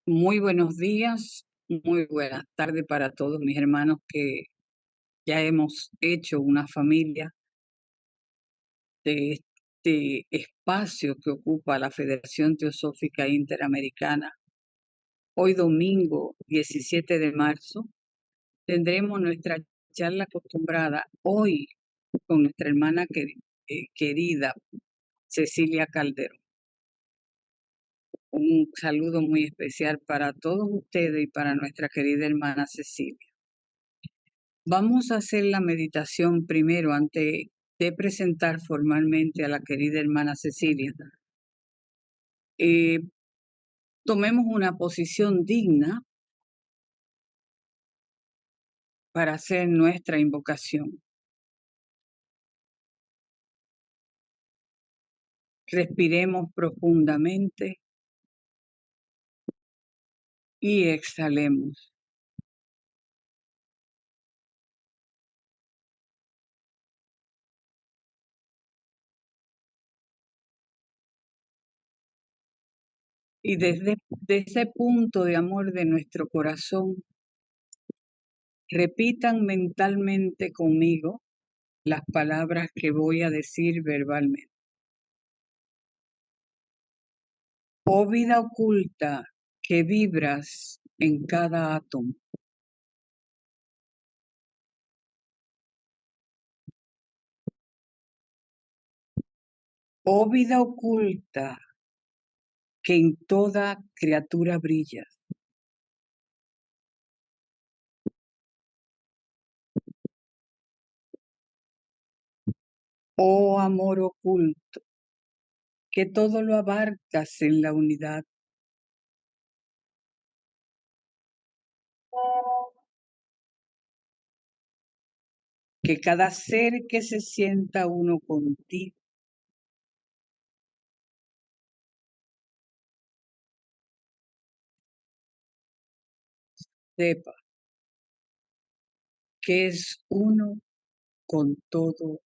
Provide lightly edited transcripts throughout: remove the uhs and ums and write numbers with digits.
Muy buenos días, muy buenas tardes para todos mis hermanos que ya hemos hecho una familia de este espacio que ocupa la Federación Teosófica Interamericana. Hoy domingo 17 de marzo tendremos nuestra charla acostumbrada hoy con nuestra hermana querida Cecilia Calderón. Un saludo muy especial para todos ustedes y para nuestra querida hermana Cecilia. Vamos a hacer la meditación primero antes de presentar formalmente a la querida hermana Cecilia. Tomemos una posición digna para hacer nuestra invocación. Respiremos profundamente y exhalemos. Y desde ese punto de amor de nuestro corazón, repitan mentalmente conmigo las palabras que voy a decir verbalmente. Oh vida oculta que vibras en cada átomo. Oh vida oculta que en toda criatura brillas. Oh amor oculto que todo lo abarcas en la unidad. Que cada ser que se sienta uno contigo sepa que es uno con todo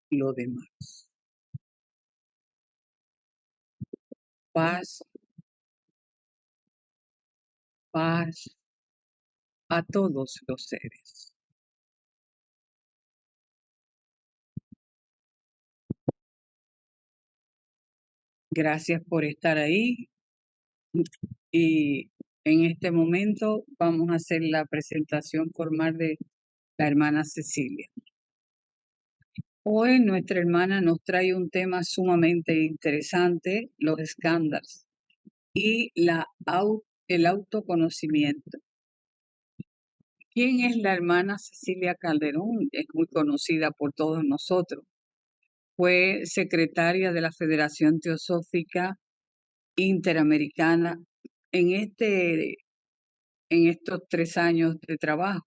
lo demás. Paz, paz a todos los seres. Gracias por estar ahí y en este momento vamos a hacer la presentación formal de la hermana Cecilia. Hoy nuestra hermana nos trae un tema sumamente interesante, los escándalos y el autoconocimiento. ¿Quién es la hermana Cecilia Calderón? Es muy conocida por todos nosotros. Fue secretaria de la Federación Teosófica Interamericana en estos 3 años de trabajo.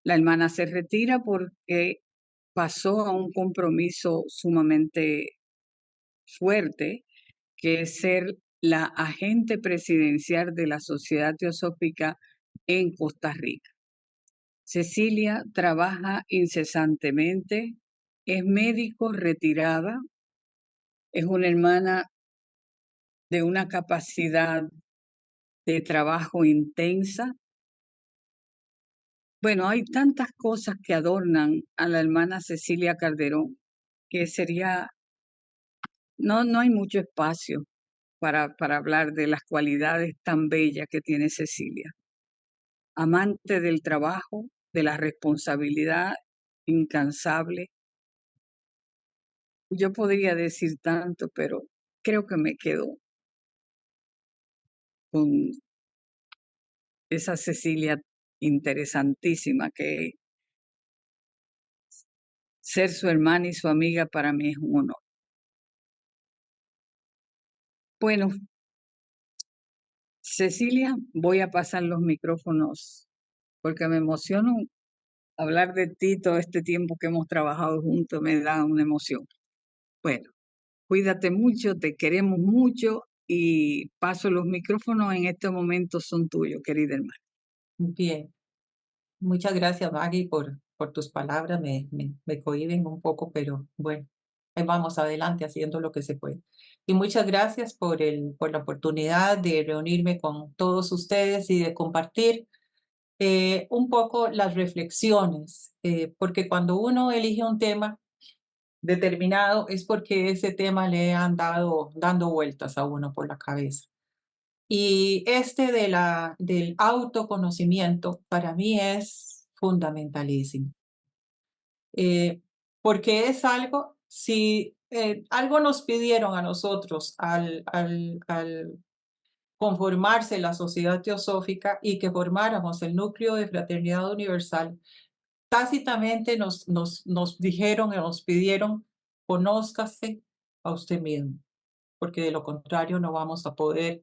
La hermana se retira porque pasó a un compromiso sumamente fuerte, que es ser la agente presidencial de la Sociedad Teosófica en Costa Rica. Cecilia trabaja incesantemente, es médico retirada, es una hermana de una capacidad de trabajo intensa. Bueno, hay tantas cosas que adornan a la hermana Cecilia Calderón que no hay mucho espacio para hablar de las cualidades tan bellas que tiene Cecilia. Amante del trabajo, de la responsabilidad, incansable. Yo podría decir tanto, pero creo que me quedo con esa Cecilia interesantísima que ser su hermana y su amiga para mí es un honor. Bueno, Cecilia, voy a pasar los micrófonos porque me emociono hablar de ti todo este tiempo que hemos trabajado juntos, me da una emoción. Bueno, cuídate mucho, te queremos mucho y paso los micrófonos en este momento son tuyos, querida hermana. Bien, muchas gracias, Maggie, por tus palabras. Me cohíben un poco, pero bueno, vamos adelante haciendo lo que se puede. Y muchas gracias por la oportunidad de reunirme con todos ustedes y de compartir un poco las reflexiones, porque cuando uno elige un tema determinado es porque ese tema le han dado dando vueltas a uno por la cabeza. Y del autoconocimiento para mí es fundamentalísimo, eh, porque es algo, si algo nos pidieron a nosotros al conformarse la sociedad teosófica y que formáramos el núcleo de fraternidad universal, tácitamente nos dijeron y nos pidieron, conózcase a usted mismo, porque de lo contrario no vamos a poder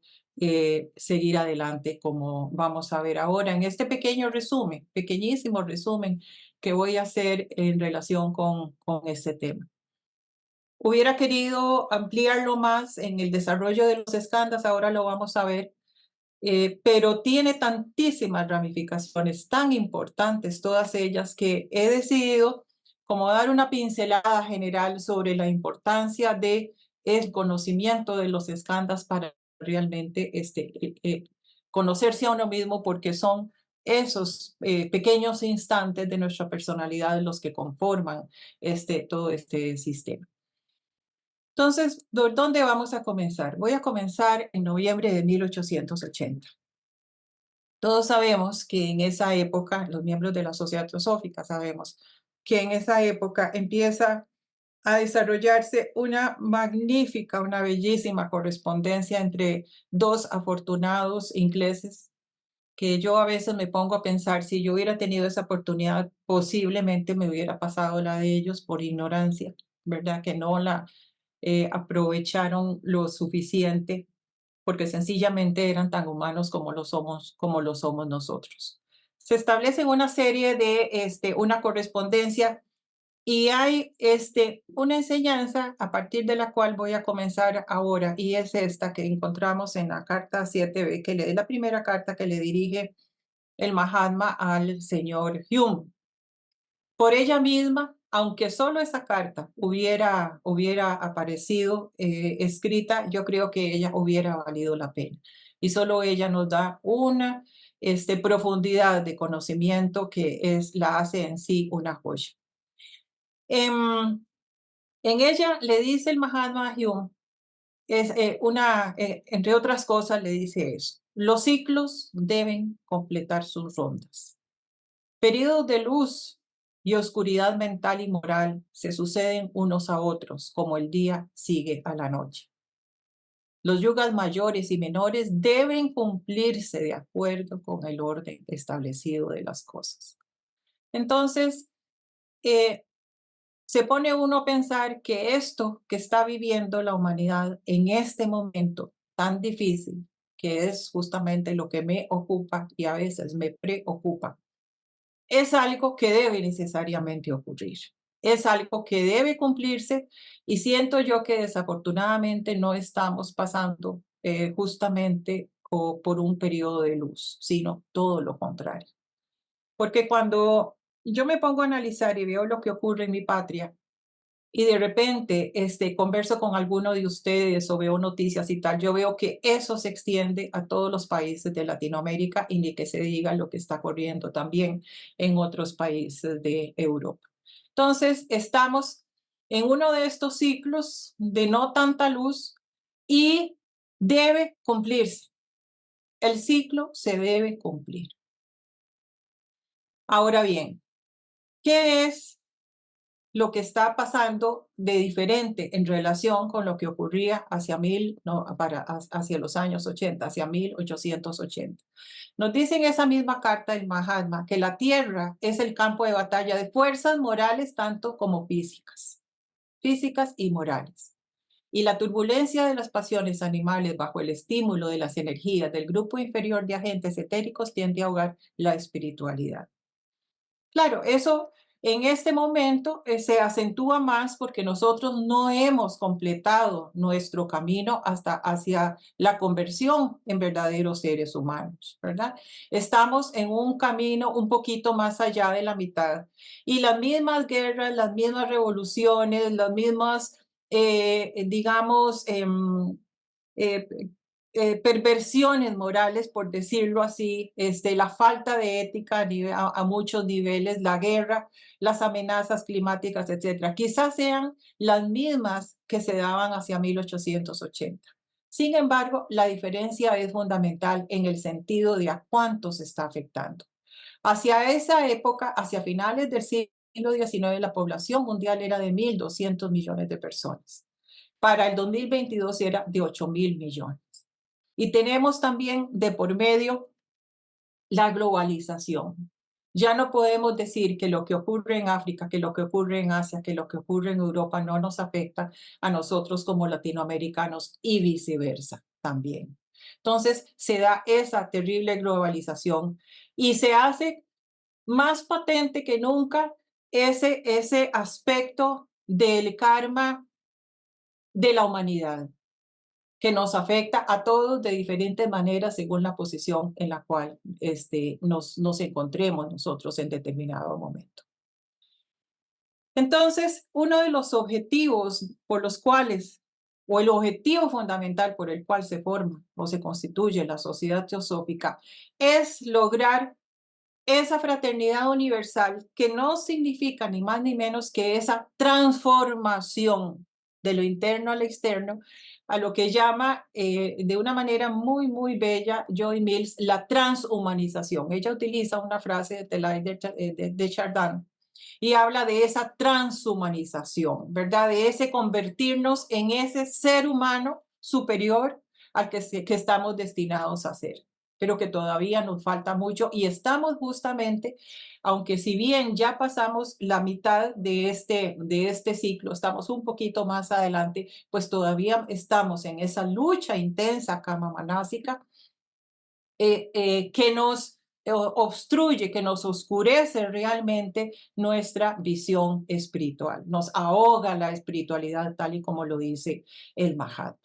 seguir adelante como vamos a ver ahora en este pequeño resumen, pequeñísimo resumen que voy a hacer en relación con este tema. Hubiera querido ampliarlo más en el desarrollo de los escándalos, ahora lo vamos a ver, pero tiene tantísimas ramificaciones tan importantes, todas ellas, que he decidido como dar una pincelada general sobre la importancia de el conocimiento de los escándalos para realmente conocerse a uno mismo, porque son esos pequeños instantes de nuestra personalidad los que conforman todo este sistema. Entonces, ¿dónde vamos a comenzar? Voy a comenzar en noviembre de 1880. Todos sabemos que en esa época, los miembros de la Sociedad Teosófica sabemos que en esa época empieza a desarrollarse una magnífica, una bellísima correspondencia entre dos afortunados ingleses, que yo a veces me pongo a pensar, si yo hubiera tenido esa oportunidad, posiblemente me hubiera pasado la de ellos por ignorancia, ¿verdad? Que no la aprovecharon lo suficiente porque sencillamente eran tan humanos como lo somos nosotros. Se establecen una serie de, una correspondencia y hay una enseñanza a partir de la cual voy a comenzar ahora, y es esta que encontramos en la carta 7b, es la primera carta que le dirige el Mahatma al señor Hume. Por ella misma, aunque solo esa carta hubiera aparecido escrita, yo creo que ella hubiera valido la pena. Y solo ella nos da una profundidad de conocimiento que la hace en sí una joya. En ella le dice el Mahatma Hume, entre otras cosas, le dice eso: los ciclos deben completar sus rondas. Periodos de luz y oscuridad mental y moral se suceden unos a otros, como el día sigue a la noche. Los yugas mayores y menores deben cumplirse de acuerdo con el orden establecido de las cosas. Entonces, se pone uno a pensar que esto que está viviendo la humanidad en este momento tan difícil, que es justamente lo que me ocupa y a veces me preocupa, es algo que debe necesariamente ocurrir. Es algo que debe cumplirse y siento yo que desafortunadamente no estamos pasando justamente por un periodo de luz, sino todo lo contrario. Porque cuando yo me pongo a analizar y veo lo que ocurre en mi patria, y de repente converso con alguno de ustedes o veo noticias y tal, yo veo que eso se extiende a todos los países de Latinoamérica y ni que se diga lo que está ocurriendo también en otros países de Europa. Entonces, estamos en uno de estos ciclos de no tanta luz y debe cumplirse. El ciclo se debe cumplir. Ahora bien, ¿qué es lo que está pasando de diferente en relación con lo que ocurría hacia los años 80, hacia 1880? Nos dice en esa misma carta el Mahatma que la Tierra es el campo de batalla de fuerzas morales tanto como físicas y morales. Y la turbulencia de las pasiones animales bajo el estímulo de las energías del grupo inferior de agentes etéricos tiende a ahogar la espiritualidad. Claro, eso en este momento se acentúa más porque nosotros no hemos completado nuestro camino hacia la conversión en verdaderos seres humanos, ¿verdad? Estamos en un camino un poquito más allá de la mitad y las mismas guerras, las mismas revoluciones, las mismas digamos, eh, perversiones morales, por decirlo así, la falta de ética a muchos niveles, la guerra, las amenazas climáticas, etcétera. Quizás sean las mismas que se daban hacia 1880. Sin embargo, la diferencia es fundamental en el sentido de a cuánto se está afectando. Hacia esa época, hacia finales del siglo XIX, la población mundial era de 1.200 millones de personas. Para el 2022 era de 8.000 millones. Y tenemos también de por medio la globalización. Ya no podemos decir que lo que ocurre en África, que lo que ocurre en Asia, que lo que ocurre en Europa no nos afecta a nosotros como latinoamericanos y viceversa también. Entonces se da esa terrible globalización y se hace más patente que nunca ese aspecto del karma de la humanidad, que nos afecta a todos de diferentes maneras según la posición en la cual nos encontremos nosotros en determinado momento. Entonces, uno de los objetivos por los cuales, o el objetivo fundamental por el cual se forma o se constituye la sociedad teosófica, es lograr esa fraternidad universal que no significa ni más ni menos que esa transformación de lo interno al externo, a lo que llama de una manera muy, muy bella Joy Mills la transhumanización. Ella utiliza una frase de Teilhard de Chardin y habla de esa transhumanización, ¿verdad? De ese convertirnos en ese ser humano superior al que estamos destinados a ser, pero que todavía nos falta mucho y estamos justamente, aunque si bien ya pasamos la mitad de este ciclo, estamos un poquito más adelante, pues todavía estamos en esa lucha intensa kama manásica que nos obstruye, que nos oscurece realmente nuestra visión espiritual, nos ahoga la espiritualidad tal y como lo dice el Mahatma.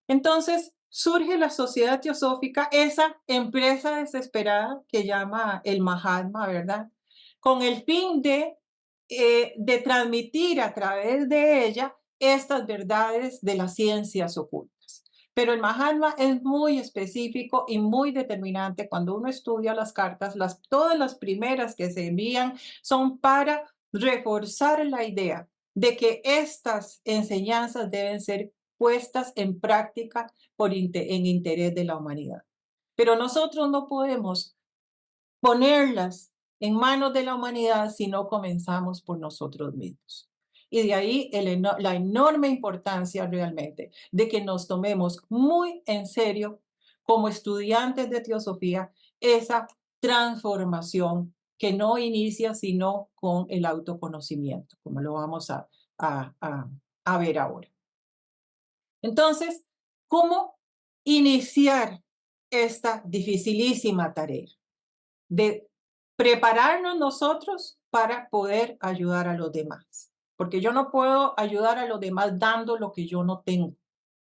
Entonces surge la sociedad teosófica, esa empresa desesperada que llama el Mahatma, ¿verdad? Con el fin de transmitir a través de ella estas verdades de las ciencias ocultas. Pero el Mahatma es muy específico y muy determinante. Cuando uno estudia las cartas, todas las primeras que se envían son para reforzar la idea de que estas enseñanzas deben ser puestas en práctica en interés de la humanidad. Pero nosotros no podemos ponerlas en manos de la humanidad si no comenzamos por nosotros mismos. Y de ahí la enorme importancia realmente de que nos tomemos muy en serio como estudiantes de teosofía esa transformación que no inicia sino con el autoconocimiento, como lo vamos a ver ahora. Entonces, ¿cómo iniciar esta dificilísima tarea de prepararnos nosotros para poder ayudar a los demás? Porque yo no puedo ayudar a los demás dando lo que yo no tengo.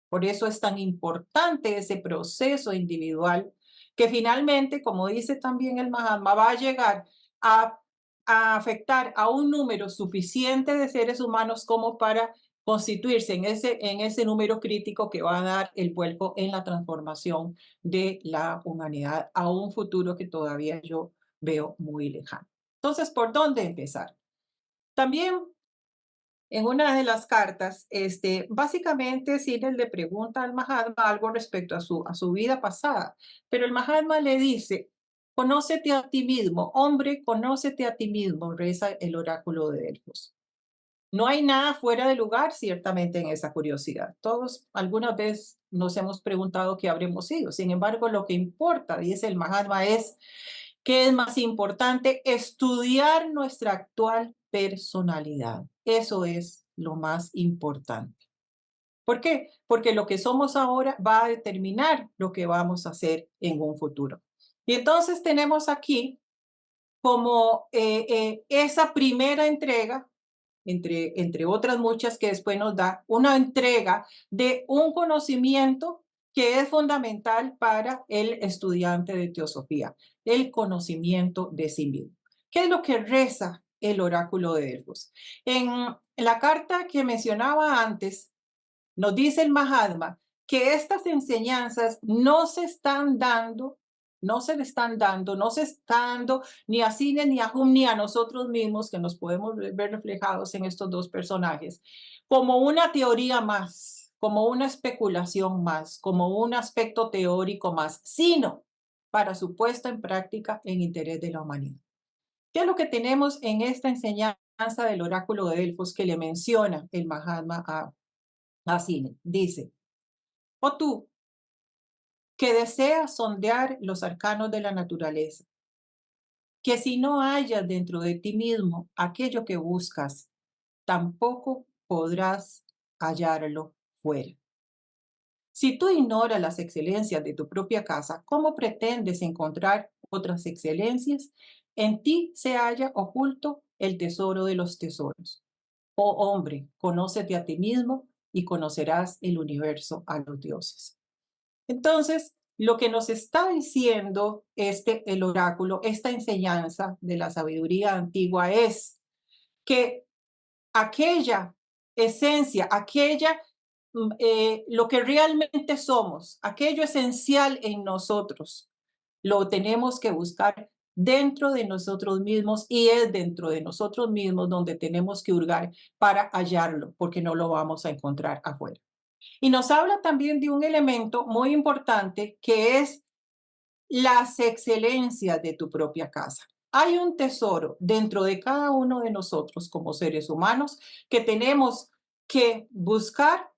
Por eso es tan importante ese proceso individual que finalmente, como dice también el Mahatma, va a llegar a, a afectar a un número suficiente de seres humanos como para constituirse en ese número crítico que va a dar el vuelco en la transformación de la humanidad a un futuro que todavía yo veo muy lejano. Entonces, ¿por dónde empezar? También en una de las cartas, básicamente Siddhartha le pregunta al Mahatma algo respecto a su vida pasada, pero el Mahatma le dice, conócete a ti mismo, hombre, conócete a ti mismo, reza el oráculo de Delfos. No hay nada fuera de lugar, ciertamente, en esa curiosidad. Todos alguna vez nos hemos preguntado qué habremos sido. Sin embargo, lo que importa, dice el Mahatma, es ¿qué es más importante? Estudiar nuestra actual personalidad. Eso es lo más importante. ¿Por qué? Porque lo que somos ahora va a determinar lo que vamos a hacer en un futuro. Y entonces tenemos aquí como esa primera entrega, entre otras muchas que después nos da, una entrega de un conocimiento que es fundamental para el estudiante de teosofía, el conocimiento de sí mismo. ¿Qué es lo que reza el oráculo de Delfos. En la carta que mencionaba antes, nos dice el Mahatma que estas enseñanzas no se están dando, no se le están dando, no se están dando ni a Cine, ni a Hum, ni a nosotros mismos, que nos podemos ver reflejados en estos dos personajes, como una teoría más, como una especulación más, como un aspecto teórico más, sino para su puesta en práctica en interés de la humanidad. ¿Qué es lo que tenemos en esta enseñanza del oráculo de Delfos que le menciona el Mahatma a Cine? Dice: "Oh tú, que deseas sondear los arcanos de la naturaleza, que si no hallas dentro de ti mismo aquello que buscas, tampoco podrás hallarlo fuera. Si tú ignoras las excelencias de tu propia casa, ¿cómo pretendes encontrar otras excelencias? En ti se halla oculto el tesoro de los tesoros. Oh hombre, conócete a ti mismo y conocerás el universo a los dioses". Entonces, lo que nos está diciendo el oráculo, esta enseñanza de la sabiduría antigua es que aquella esencia, lo que realmente somos, aquello esencial en nosotros, lo tenemos que buscar dentro de nosotros mismos, y es dentro de nosotros mismos donde tenemos que hurgar para hallarlo, porque no lo vamos a encontrar afuera. Y nos habla también de un elemento muy importante que es las excelencias de tu propia casa. Hay un tesoro dentro de cada uno de nosotros como seres humanos que tenemos que buscar,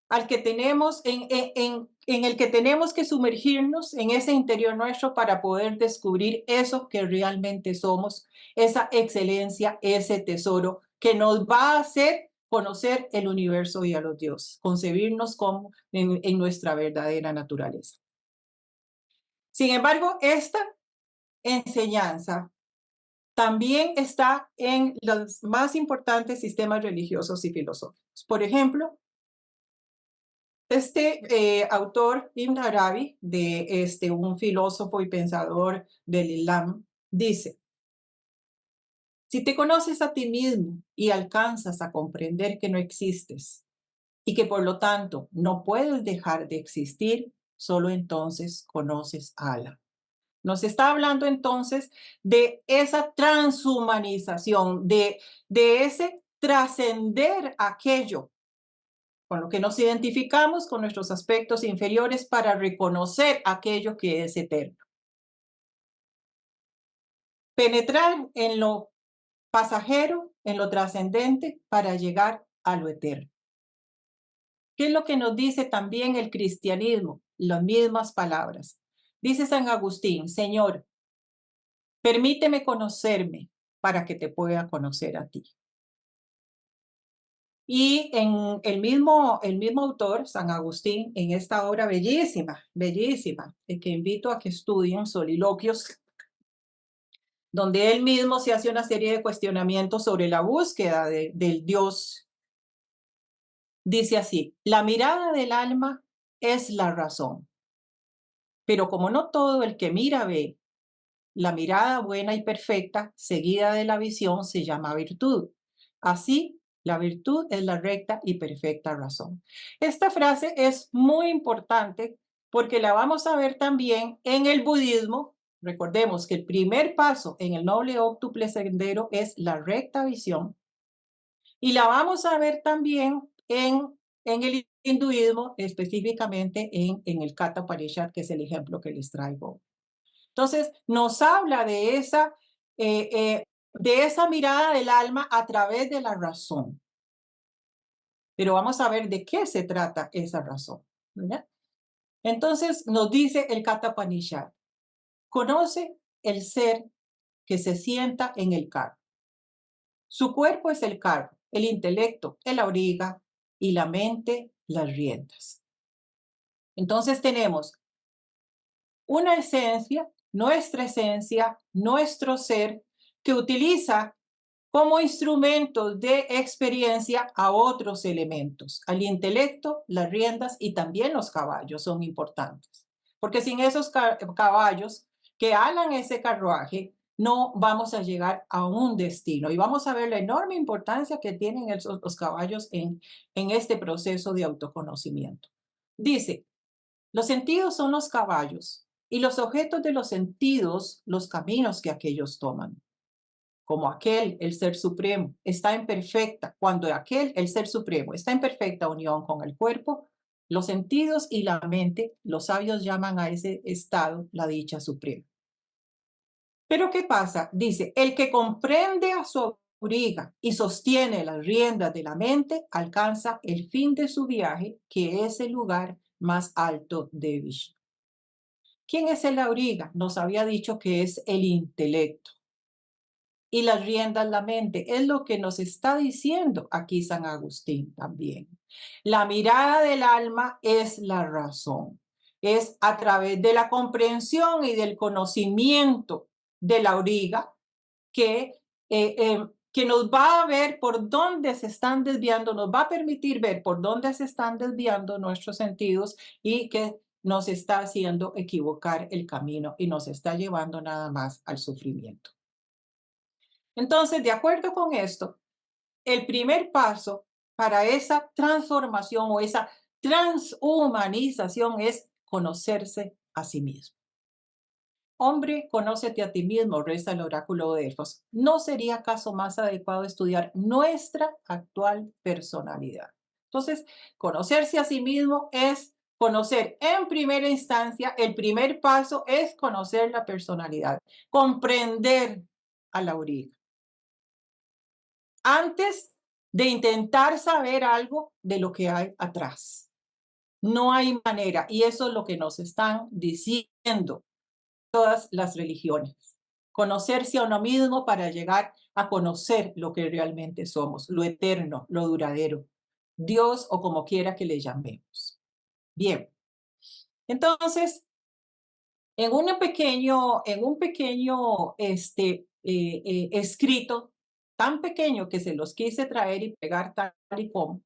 al que tenemos en el que tenemos que sumergirnos en ese interior nuestro para poder descubrir eso que realmente somos, esa excelencia, ese tesoro que nos va a hacer conocer el universo y a los dioses, concebirnos como en nuestra verdadera naturaleza. Sin embargo, esta enseñanza también está en los más importantes sistemas religiosos y filosóficos. Por ejemplo, autor, Ibn Arabi, un filósofo y pensador del Islam, dice: "Si te conoces a ti mismo y alcanzas a comprender que no existes y que por lo tanto no puedes dejar de existir, solo entonces conoces a Allah". Nos está hablando entonces de esa transhumanización, de ese trascender aquello con lo que nos identificamos con nuestros aspectos inferiores para reconocer aquello que es eterno. Penetrar en lo pasajero, en lo trascendente, para llegar a lo eterno. ¿Qué es lo que nos dice también el cristianismo? Las mismas palabras. Dice San Agustín: "Señor, permíteme conocerme para que te pueda conocer a ti". Y en el mismo autor, San Agustín, en esta obra bellísima, bellísima, que invito a que estudien, Soliloquios, donde él mismo se hace una serie de cuestionamientos sobre la búsqueda del Dios, dice así: "La mirada del alma es la razón, pero como no todo el que mira ve, la mirada buena y perfecta, seguida de la visión, se llama virtud. Así, la virtud es la recta y perfecta razón". Esta frase es muy importante porque la vamos a ver también en el budismo. Recordemos que el primer paso en el noble óctuple sendero es la recta visión, y la vamos a ver también en el hinduismo, específicamente en el Katha Upanishad, que es el ejemplo que les traigo. Entonces, nos habla de esa mirada del alma a través de la razón. Pero vamos a ver de qué se trata esa razón, ¿verdad? Entonces, nos dice el Katha Upanishad: "Conoce el ser que se sienta en el carro. Su cuerpo es el carro, el intelecto, el auriga, y la mente, las riendas". Entonces tenemos una esencia, nuestro ser, que utiliza como instrumentos de experiencia a otros elementos, al intelecto, las riendas, y también los caballos son importantes. Porque sin esos caballos que alan ese carruaje, no vamos a llegar a un destino. Y vamos a ver la enorme importancia que tienen los caballos en este proceso de autoconocimiento. Dice, los sentidos son los caballos y los objetos de los sentidos, los caminos que aquellos toman. Como aquel, el Ser Supremo, está en perfecta, cuando aquel, el Ser Supremo, está en perfecta unión con el cuerpo, los sentidos y la mente, los sabios llaman a ese estado la dicha suprema. Pero ¿qué pasa? Dice, el que comprende a su auriga y sostiene las riendas de la mente, alcanza el fin de su viaje, que es el lugar más alto de Vishnu. ¿Quién es el auriga? Nos había dicho que es el intelecto. Y las riendas la mente. Es lo que nos está diciendo aquí San Agustín también. La mirada del alma es la razón. Es a través de la comprensión y del conocimiento de la auriga que nos va a ver por dónde se están desviando, nos va a permitir ver por dónde se están desviando nuestros sentidos y que nos está haciendo equivocar el camino y nos está llevando nada más al sufrimiento. Entonces, de acuerdo con esto, el primer paso para esa transformación o esa transhumanización es conocerse a sí mismo. Hombre, conócete a ti mismo, reza el oráculo de Delfos. ¿No sería acaso más adecuado estudiar nuestra actual personalidad? Entonces, conocerse a sí mismo es conocer en primera instancia, el primer paso es conocer la personalidad, comprender a la auriga. Antes de intentar saber algo de lo que hay atrás. No hay manera, y eso es lo que nos están diciendo todas las religiones. Conocerse a uno mismo para llegar a conocer lo que realmente somos, lo eterno, lo duradero, Dios o como quiera que le llamemos. Bien, entonces, en un pequeño escrito tan pequeño que se los quise traer y pegar tal y como,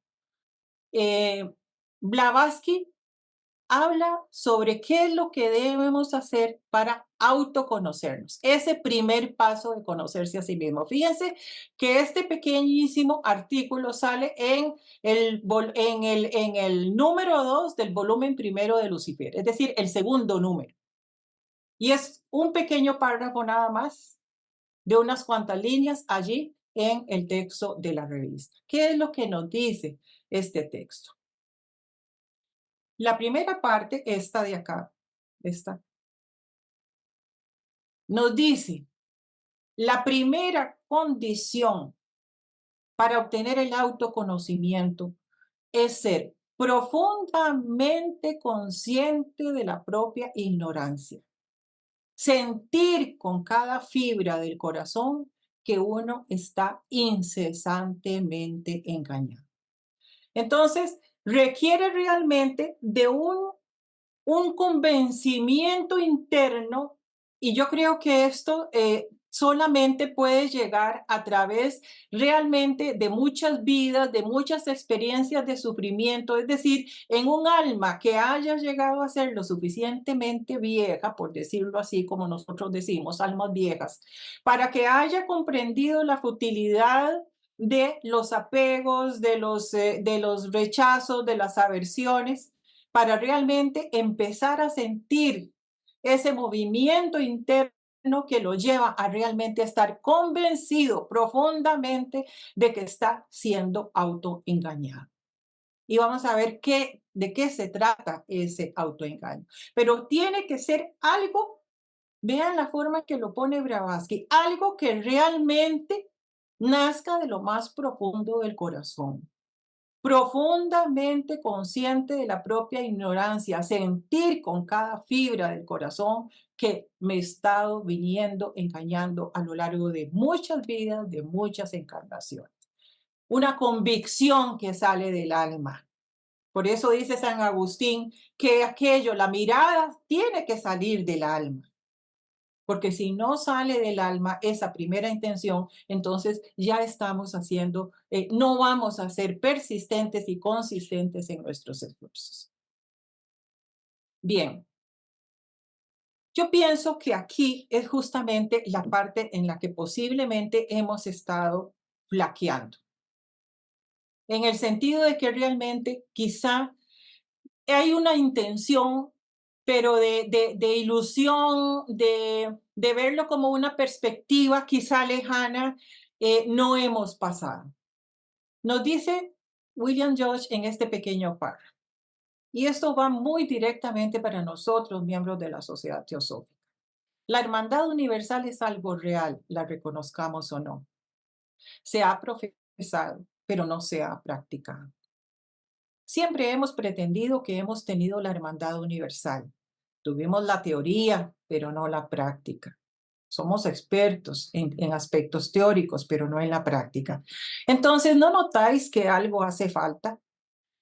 Blavatsky habla sobre qué es lo que debemos hacer para autoconocernos. Ese primer paso de conocerse a sí mismo. Fíjense que este pequeñísimo artículo sale en el número 2 del volumen primero de Lucifer, es decir, el segundo número. Y es un pequeño párrafo nada más de unas cuantas líneas allí en el texto de la revista. ¿Qué es lo que nos dice este texto? La primera parte, esta de acá, esta, nos dice, la primera condición para obtener el autoconocimiento es ser profundamente consciente de la propia ignorancia. Sentir con cada fibra del corazón que uno está incesantemente engañado. Entonces, requiere realmente de un convencimiento interno y yo creo que esto solamente puede llegar a través realmente de muchas vidas, de muchas experiencias de sufrimiento, es decir, en un alma que haya llegado a ser lo suficientemente vieja, por decirlo así como nosotros decimos, almas viejas, para que haya comprendido la futilidad de los apegos, de los rechazos, de las aversiones, para realmente empezar a sentir ese movimiento interno que lo lleva a realmente estar convencido profundamente de que está siendo autoengañado. Y vamos a ver de qué se trata ese autoengaño. Pero tiene que ser algo, vean la forma que lo pone Blavatsky, algo que realmente nazca de lo más profundo del corazón. Profundamente consciente de la propia ignorancia, sentir con cada fibra del corazón que me he estado viniendo engañando a lo largo de muchas vidas, de muchas encarnaciones. Una convicción que sale del alma. Por eso dice San Agustín que la mirada tiene que salir del alma. Porque si no sale del alma esa primera intención, entonces ya estamos haciendo, no vamos a ser persistentes y consistentes en nuestros esfuerzos. Bien. Yo pienso que aquí es justamente la parte en la que posiblemente hemos estado flaqueando, en el sentido de que realmente quizá hay una intención, pero de ilusión, de verlo como una perspectiva quizá lejana, no hemos pasado. Nos dice William George en este pequeño párrafo, y esto va muy directamente para nosotros, miembros de la Sociedad Teosófica. La hermandad universal es algo real, la reconozcamos o no. Se ha profesado, pero no se ha practicado. Siempre hemos pretendido que hemos tenido la hermandad universal. Tuvimos la teoría, pero no la práctica. Somos expertos en aspectos teóricos, pero no en la práctica. Entonces, ¿no notáis que algo hace falta?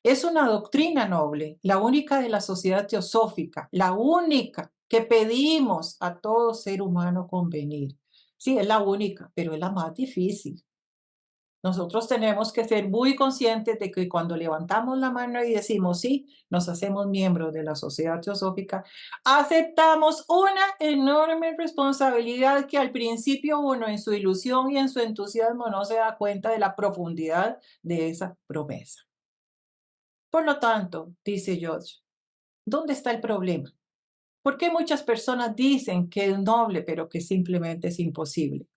Es una doctrina noble, la única de la sociedad teosófica, la única que pedimos a todo ser humano convenir. Sí, es la única, pero es la más difícil. Nosotros tenemos que ser muy conscientes de que cuando levantamos la mano y decimos sí, nos hacemos miembros de la sociedad teosófica, aceptamos una enorme responsabilidad que al principio uno en su ilusión y en su entusiasmo no se da cuenta de la profundidad de esa promesa. Por lo tanto, dice George, ¿dónde está el problema? ¿Por qué muchas personas dicen que es noble pero que simplemente es imposible?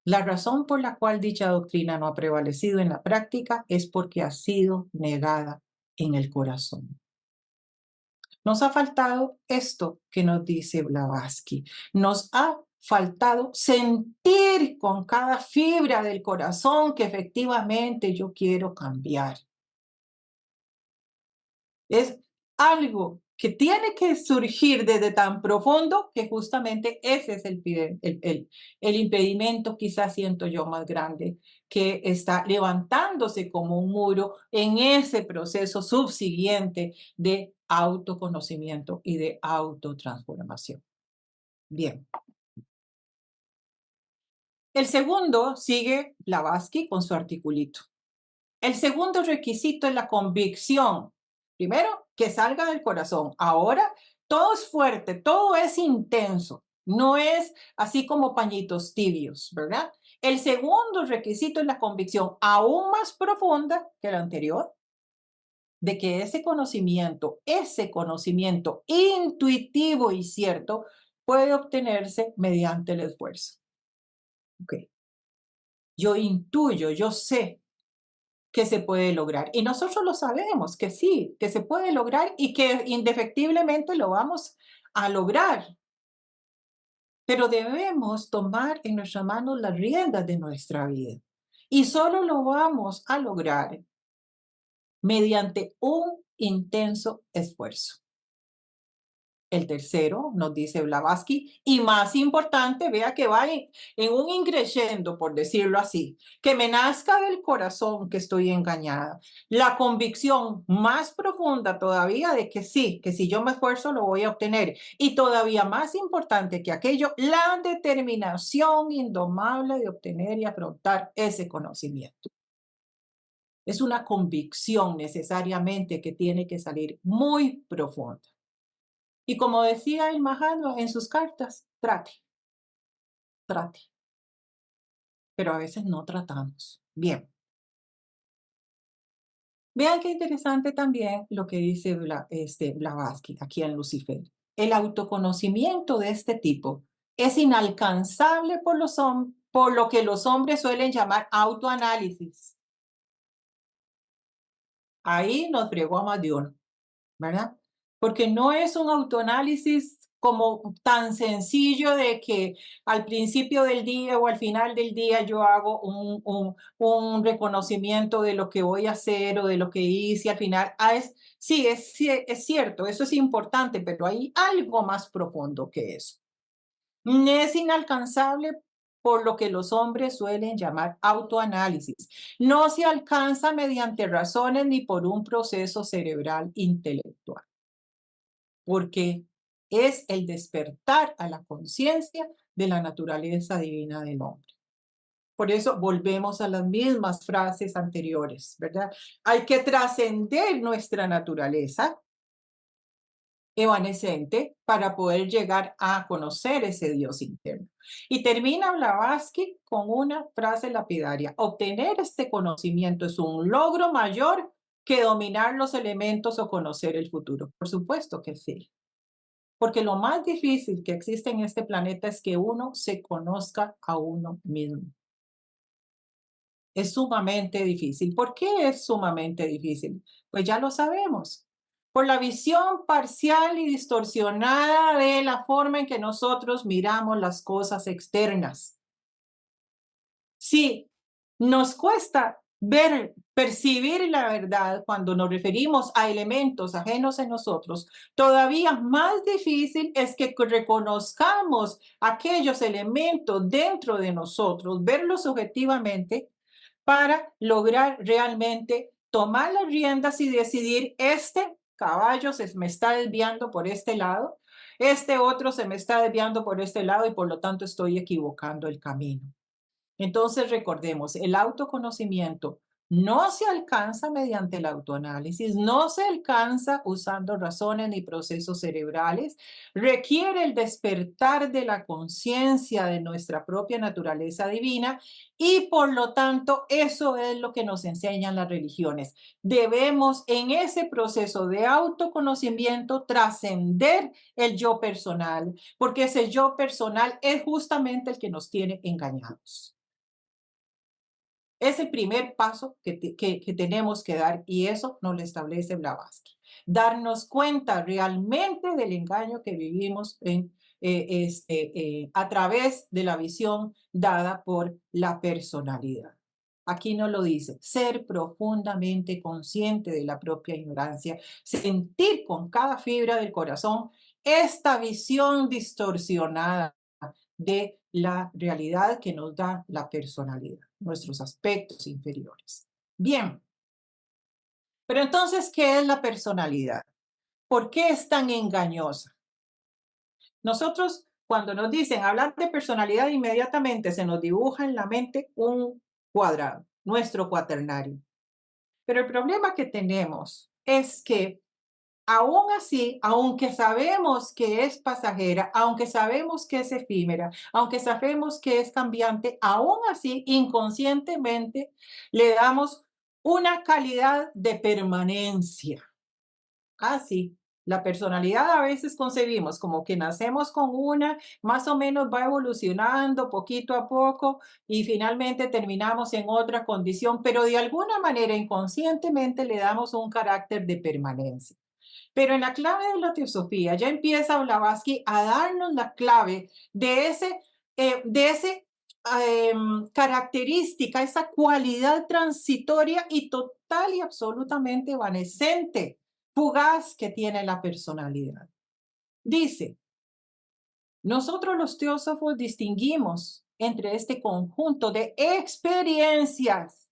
La razón por la cual dicha doctrina no ha prevalecido en la práctica es porque ha sido negada en el corazón. Nos ha faltado esto que nos dice Blavatsky. Nos ha faltado sentir con cada fibra del corazón que efectivamente yo quiero cambiar. Es algo que tiene que surgir desde tan profundo que justamente ese es el impedimento, quizás siento yo, más grande, que está levantándose como un muro en ese proceso subsiguiente de autoconocimiento y de autotransformación. Bien. El segundo sigue Blavatsky con su articulito. El segundo requisito es la convicción. Primero, que salga del corazón. Ahora, todo es fuerte, todo es intenso. No es así como pañitos tibios, ¿verdad? El segundo requisito es la convicción, aún más profunda que el anterior, de que ese conocimiento intuitivo y cierto puede obtenerse mediante el esfuerzo. Okay. Yo intuyo, yo sé que se puede lograr. Y nosotros lo sabemos, que sí, que se puede lograr y que indefectiblemente lo vamos a lograr. Pero debemos tomar en nuestras manos las riendas de nuestra vida. Y solo lo vamos a lograr mediante un intenso esfuerzo. El tercero, nos dice Blavatsky, y más importante, vea que va en un increciendo, por decirlo así, que me nazca del corazón que estoy engañada. La convicción más profunda todavía de que sí, que si yo me esfuerzo lo voy a obtener. Y todavía más importante que aquello, la determinación indomable de obtener y afrontar ese conocimiento. Es una convicción necesariamente que tiene que salir muy profunda. Y como decía el Mahano en sus cartas, trate. Pero a veces no tratamos. Bien. Vean qué interesante también lo que dice Blavatsky aquí en Lucifer. El autoconocimiento de este tipo es inalcanzable por lo que los hombres suelen llamar autoanálisis. Ahí nos fregó a más de uno, ¿verdad? Porque no es un autoanálisis como tan sencillo de que al principio del día o al final del día yo hago un reconocimiento de lo que voy a hacer o de lo que hice al final. Sí, es cierto, eso es importante, pero hay algo más profundo que eso. Es inalcanzable por lo que los hombres suelen llamar autoanálisis. No se alcanza mediante razones ni por un proceso cerebral intelectual, porque es el despertar a la conciencia de la naturaleza divina del hombre. Por eso volvemos a las mismas frases anteriores, ¿verdad? Hay que trascender nuestra naturaleza evanescente para poder llegar a conocer ese Dios interno. Y termina Blavatsky con una frase lapidaria: obtener este conocimiento es un logro mayor que dominar los elementos o conocer el futuro. Por supuesto que sí, porque lo más difícil que existe en este planeta es que uno se conozca a uno mismo. Es sumamente difícil. ¿Por qué es sumamente difícil? Pues ya lo sabemos. Por la visión parcial y distorsionada de la forma en que nosotros miramos las cosas externas. Sí, nos cuesta ver, percibir la verdad cuando nos referimos a elementos ajenos en nosotros. Todavía más difícil es que reconozcamos aquellos elementos dentro de nosotros, verlos objetivamente para lograr realmente tomar las riendas y decidir: este caballo se me está desviando por este lado, este otro se me está desviando por este lado y por lo tanto estoy equivocando el camino. Entonces recordemos, el autoconocimiento no se alcanza mediante el autoanálisis, no se alcanza usando razones ni procesos cerebrales, requiere el despertar de la conciencia de nuestra propia naturaleza divina y por lo tanto eso es lo que nos enseñan las religiones. Debemos en ese proceso de autoconocimiento trascender el yo personal, porque ese yo personal es justamente el que nos tiene engañados. Es el primer paso que tenemos que dar y eso nos lo establece Blavatsky. Darnos cuenta realmente del engaño que vivimos a través de la visión dada por la personalidad. Aquí nos lo dice: ser profundamente consciente de la propia ignorancia, sentir con cada fibra del corazón esta visión distorsionada de la realidad que nos da la personalidad, nuestros aspectos inferiores. Bien, pero entonces, ¿qué es la personalidad? ¿Por qué es tan engañosa? Nosotros, cuando nos dicen hablar de personalidad, inmediatamente se nos dibuja en la mente un cuadrado, nuestro cuaternario. Pero el problema que tenemos es que aún así, aunque sabemos que es pasajera, aunque sabemos que es efímera, aunque sabemos que es cambiante, aún así, inconscientemente, le damos una calidad de permanencia. Así, la personalidad a veces concebimos como que nacemos con una, más o menos va evolucionando poquito a poco y finalmente terminamos en otra condición, pero de alguna manera inconscientemente le damos un carácter de permanencia. Pero en la clave de la teosofía ya empieza Blavatsky a darnos la clave de ese característica, esa cualidad transitoria y total y absolutamente evanescente, fugaz que tiene la personalidad. Dice: nosotros los teósofos distinguimos entre este conjunto de experiencias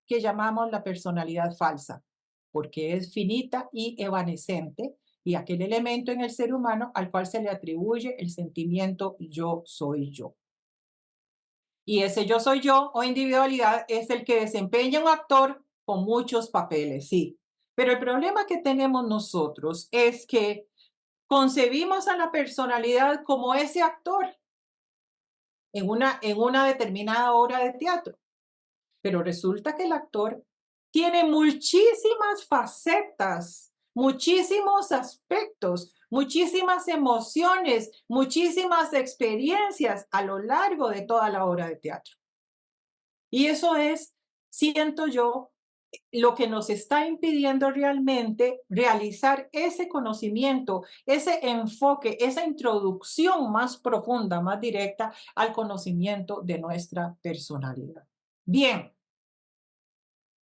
que llamamos la personalidad falsa, porque es finita y evanescente, y aquel elemento en el ser humano al cual se le atribuye el sentimiento yo soy yo. Y ese yo soy yo o individualidad es el que desempeña un actor con muchos papeles, sí. Pero el problema que tenemos nosotros es que concebimos a la personalidad como ese actor en una determinada obra de teatro. Pero resulta que el actor tiene muchísimas facetas, muchísimos aspectos, muchísimas emociones, muchísimas experiencias a lo largo de toda la obra de teatro. Y eso es, siento yo, lo que nos está impidiendo realmente realizar ese conocimiento, ese enfoque, esa introducción más profunda, más directa al conocimiento de nuestra personalidad. Bien.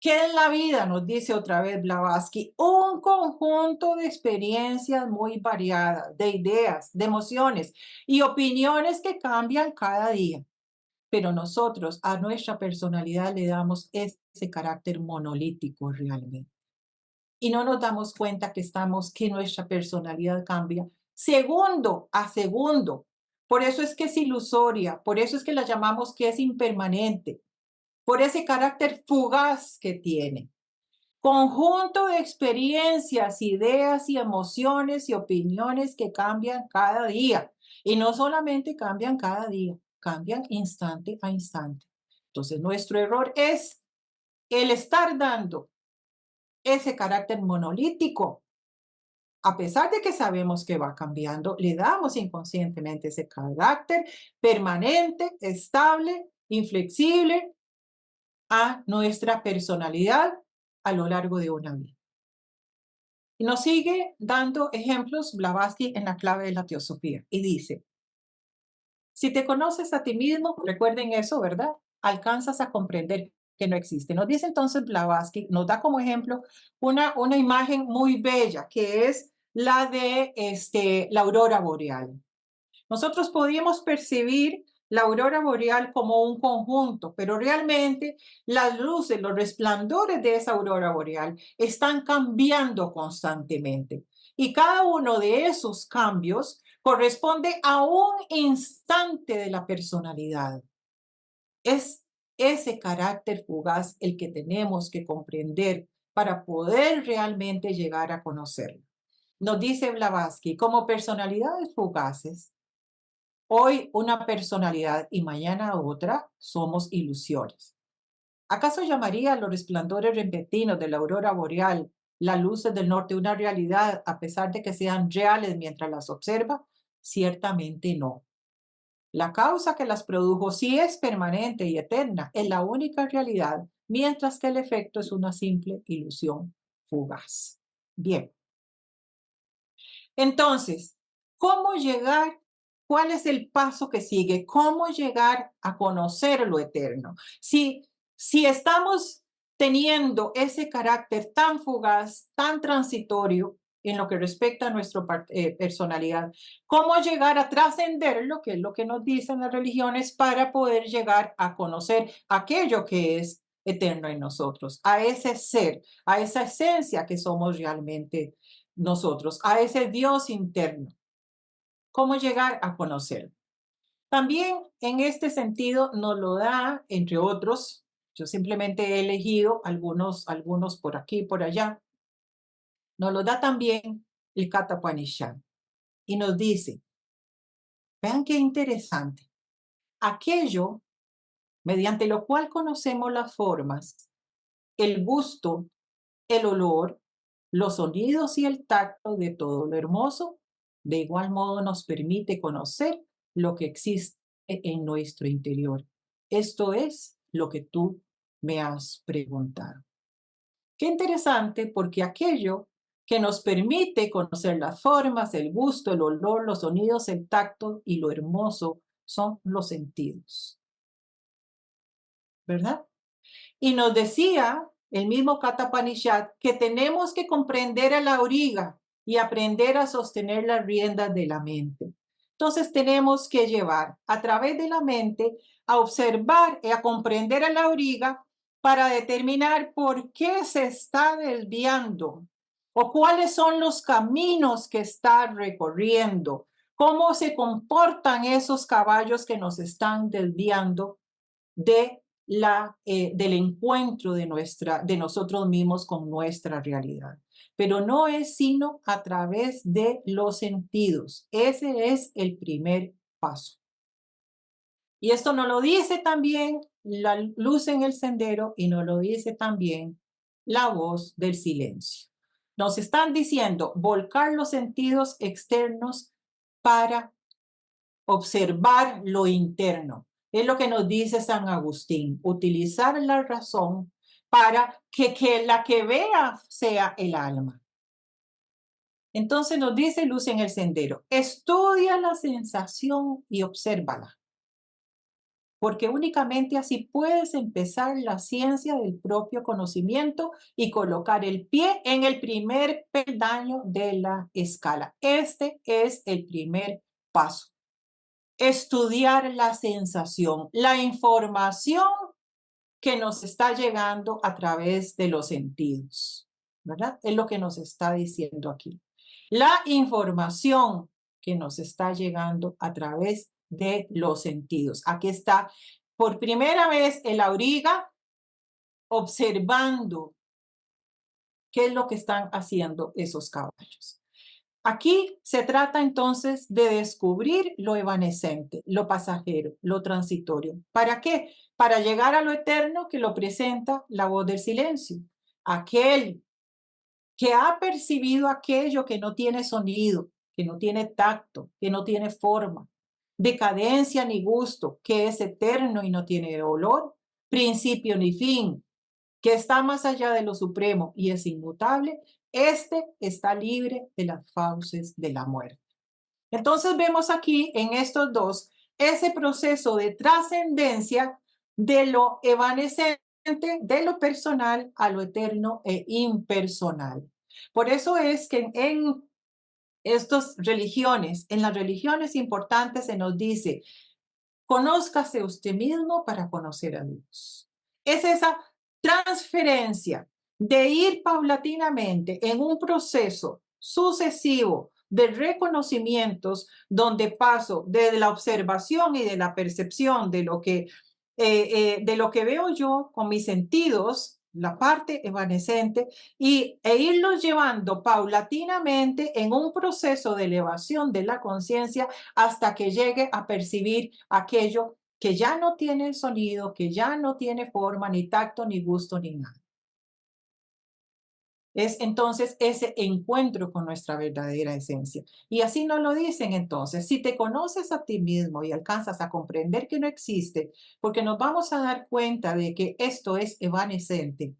¿Qué es la vida? Nos dice otra vez Blavatsky: un conjunto de experiencias muy variadas, de ideas, de emociones y opiniones que cambian cada día. Pero nosotros a nuestra personalidad le damos ese carácter monolítico realmente. Y no nos damos cuenta que nuestra personalidad cambia segundo a segundo. Por eso es que es ilusoria, por eso es que la llamamos que es impermanente, por ese carácter fugaz que tiene. conjunto de experiencias, ideas y emociones y opiniones que cambian cada día. Y no solamente cambian cada día, cambian instante a instante. Entonces, nuestro error es el estar dando ese carácter monolítico. A pesar de que sabemos que va cambiando, le damos inconscientemente ese carácter permanente, estable, inflexible a nuestra personalidad a lo largo de una vida. Y nos sigue dando ejemplos Blavatsky en la clave de la teosofía y dice, si te conoces a ti mismo, recuerden eso, ¿verdad? Alcanzas a comprender que no existe. Nos dice entonces Blavatsky, nos da como ejemplo una imagen muy bella que es la de la aurora boreal. Nosotros podíamos percibir la aurora boreal como un conjunto, pero realmente las luces, los resplandores de esa aurora boreal están cambiando constantemente. Y cada uno de esos cambios corresponde a un instante de la personalidad. Es ese carácter fugaz el que tenemos que comprender para poder realmente llegar a conocerlo. Nos dice Blavatsky, como personalidades fugaces, hoy una personalidad y mañana otra, somos ilusiones. ¿Acaso llamaría a los resplandores repentinos de la aurora boreal, las luces del norte, una realidad a pesar de que sean reales mientras las observa? Ciertamente no. La causa que las produjo sí es permanente y eterna, es la única realidad, mientras que el efecto es una simple ilusión fugaz. Bien. Entonces, ¿cómo llegar? ¿Cuál es el paso que sigue? ¿Cómo llegar a conocer lo eterno? Si estamos teniendo ese carácter tan fugaz, tan transitorio en lo que respecta a nuestra personalidad, ¿cómo llegar a trascenderlo, que es lo que nos dicen las religiones, para poder llegar a conocer aquello que es eterno en nosotros, a ese ser, a esa esencia que somos realmente nosotros, a ese Dios interno? ¿Cómo llegar a conocerlo? También en este sentido nos lo da, entre otros, yo simplemente he elegido algunos por aquí y por allá, nos lo da también el Katha Upanishad y nos dice, vean qué interesante, aquello mediante lo cual conocemos las formas, el gusto, el olor, los sonidos y el tacto de todo lo hermoso, de igual modo nos permite conocer lo que existe en nuestro interior. Esto es lo que tú me has preguntado. Qué interesante, porque aquello que nos permite conocer las formas, el gusto, el olor, los sonidos, el tacto y lo hermoso son los sentidos, ¿verdad? Y nos decía el mismo Katha Upanishad que tenemos que comprender a la auriga y aprender a sostener las riendas de la mente. Entonces tenemos que llevar a través de la mente a observar y a comprender a la auriga para determinar por qué se está desviando o cuáles son los caminos que está recorriendo, cómo se comportan esos caballos que nos están desviando del encuentro de nosotros mismos con nuestra realidad. Pero no es sino a través de los sentidos. Ese es el primer paso. Y esto nos lo dice también la luz en el sendero y nos lo dice también la voz del silencio. Nos están diciendo volcar los sentidos externos para observar lo interno. Es lo que nos dice San Agustín, utilizar la razón para que la que vea sea el alma. Entonces nos dice Luz en el Sendero, estudia la sensación y obsérvala, porque únicamente así puedes empezar la ciencia del propio conocimiento y colocar el pie en el primer peldaño de la escala. Este es el primer paso. Estudiar la sensación, la información que nos está llegando a través de los sentidos, ¿verdad? Es lo que nos está diciendo aquí. La información que nos está llegando a través de los sentidos. Aquí está por primera vez el auriga observando qué es lo que están haciendo esos caballos. Aquí se trata entonces de descubrir lo evanescente, lo pasajero, lo transitorio. ¿Para qué? Para llegar a lo eterno que lo presenta la voz del silencio. Aquel que ha percibido aquello que no tiene sonido, que no tiene tacto, que no tiene forma, decadencia ni gusto, que es eterno y no tiene olor, principio ni fin, que está más allá de lo supremo y es inmutable, este está libre de las fauces de la muerte. Entonces vemos aquí en estos dos ese proceso de trascendencia de lo evanescente, de lo personal a lo eterno e impersonal. Por eso es que en estas religiones, en las religiones importantes se nos dice, conózcase usted mismo para conocer a Dios. Es esa transferencia de ir paulatinamente en un proceso sucesivo de reconocimientos donde paso de la observación y de la percepción de lo que veo yo con mis sentidos, la parte evanescente, e irlos llevando paulatinamente en un proceso de elevación de la conciencia hasta que llegue a percibir aquello que ya no tiene sonido, que ya no tiene forma, ni tacto, ni gusto, ni nada. Es entonces ese encuentro con nuestra verdadera esencia. Y así nos lo dicen entonces, si te conoces a ti mismo y alcanzas a comprender que no existe, porque nos vamos a dar cuenta de que esto es evanescente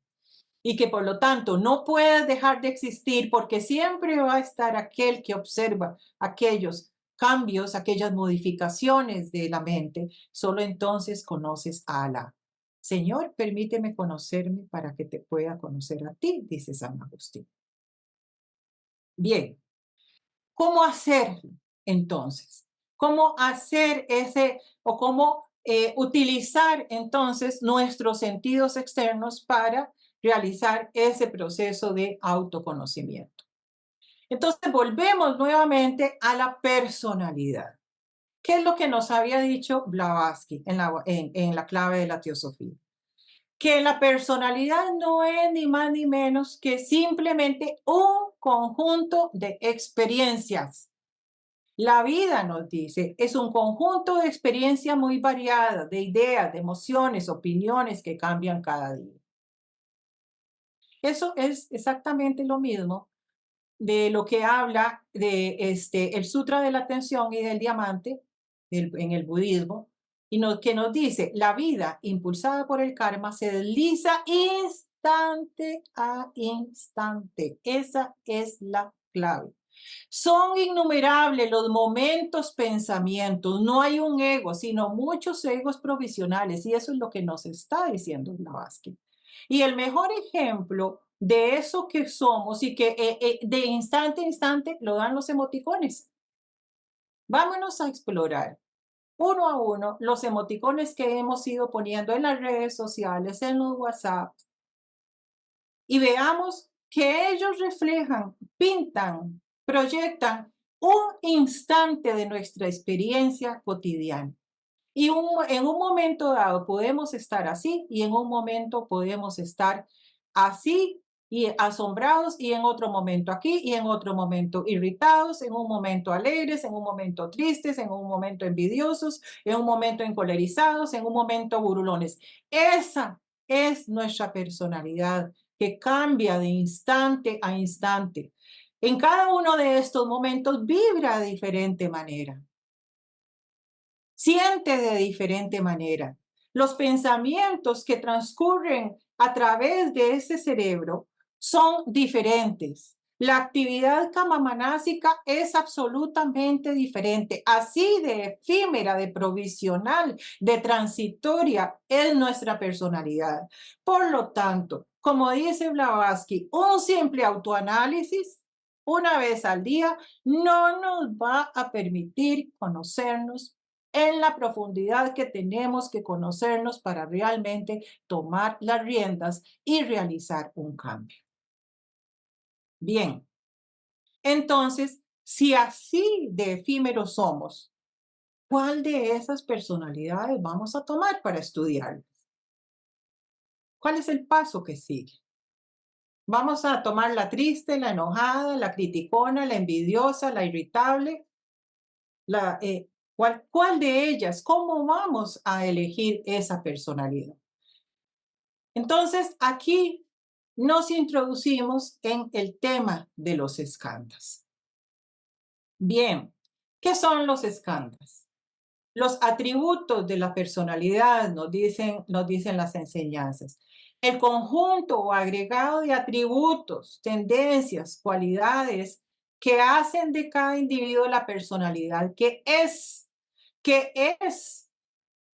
y que por lo tanto no puedes dejar de existir porque siempre va a estar aquel que observa aquellos cambios, aquellas modificaciones de la mente, solo entonces conoces a Alá. Señor, permíteme conocerme para que te pueda conocer a ti, dice San Agustín. Bien, ¿cómo hacer entonces? ¿Cómo hacer ese o cómo utilizar entonces nuestros sentidos externos para realizar ese proceso de autoconocimiento? Entonces volvemos nuevamente a la personalidad. ¿Qué es lo que nos había dicho Blavatsky en la clave de la teosofía? Que la personalidad no es ni más ni menos que simplemente un conjunto de experiencias. La vida, nos dice, es un conjunto de experiencias muy variadas, de ideas, de emociones, opiniones que cambian cada día. Eso es exactamente lo mismo de lo que habla de el Sutra de la Atención y del Diamante en el budismo, que nos dice, la vida impulsada por el karma se desliza instante a instante. Esa es la clave. Son innumerables los momentos, pensamientos. No hay un ego, sino muchos egos provisionales. Y eso es lo que nos está diciendo Blavatsky. Y el mejor ejemplo de eso que somos y que de instante a instante lo dan los emoticones. Vámonos a explorar uno a uno los emoticones que hemos ido poniendo en las redes sociales, en los WhatsApp, y veamos que ellos reflejan, pintan, proyectan un instante de nuestra experiencia cotidiana. Y en un momento dado podemos estar así y en un momento podemos estar así y asombrados y en otro momento aquí y en otro momento irritados, en un momento alegres, en un momento tristes, en un momento envidiosos, en un momento encolerizados, en un momento burulones. Esa es nuestra personalidad que cambia de instante a instante. En cada uno de estos momentos vibra de diferente manera. Siente de diferente manera. Los pensamientos que transcurren a través de ese cerebro son diferentes. La actividad kamamanásica es absolutamente diferente. Así de efímera, de provisional, de transitoria es nuestra personalidad. Por lo tanto, como dice Blavatsky, un simple autoanálisis una vez al día no nos va a permitir conocernos en la profundidad que tenemos que conocernos para realmente tomar las riendas y realizar un cambio. Bien, entonces, si así de efímeros somos, ¿cuál de esas personalidades vamos a tomar para estudiarlas? ¿Cuál es el paso que sigue? Vamos a tomar la triste, la enojada, la criticona, la envidiosa, la irritable. ¿Cuál de ellas? ¿Cómo vamos a elegir esa personalidad? Entonces, aquí nos introducimos en el tema de los skandhas. Bien, ¿qué son los skandhas? Los atributos de la personalidad, nos dicen las enseñanzas. El conjunto o agregado de atributos, tendencias, cualidades que hacen de cada individuo la personalidad que es.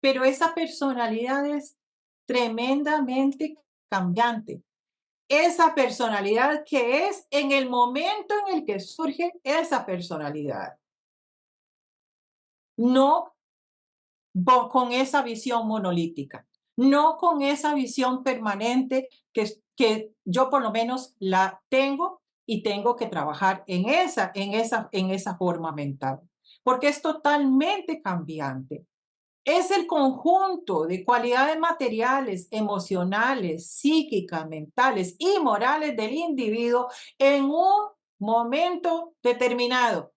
Pero esa personalidad es tremendamente cambiante. Esa personalidad que es en el momento en el que surge esa personalidad. No con esa visión monolítica, no con esa visión permanente que yo por lo menos la tengo y tengo que trabajar en esa forma mental, porque es totalmente cambiante. Es el conjunto de cualidades materiales, emocionales, psíquicas, mentales y morales del individuo en un momento determinado.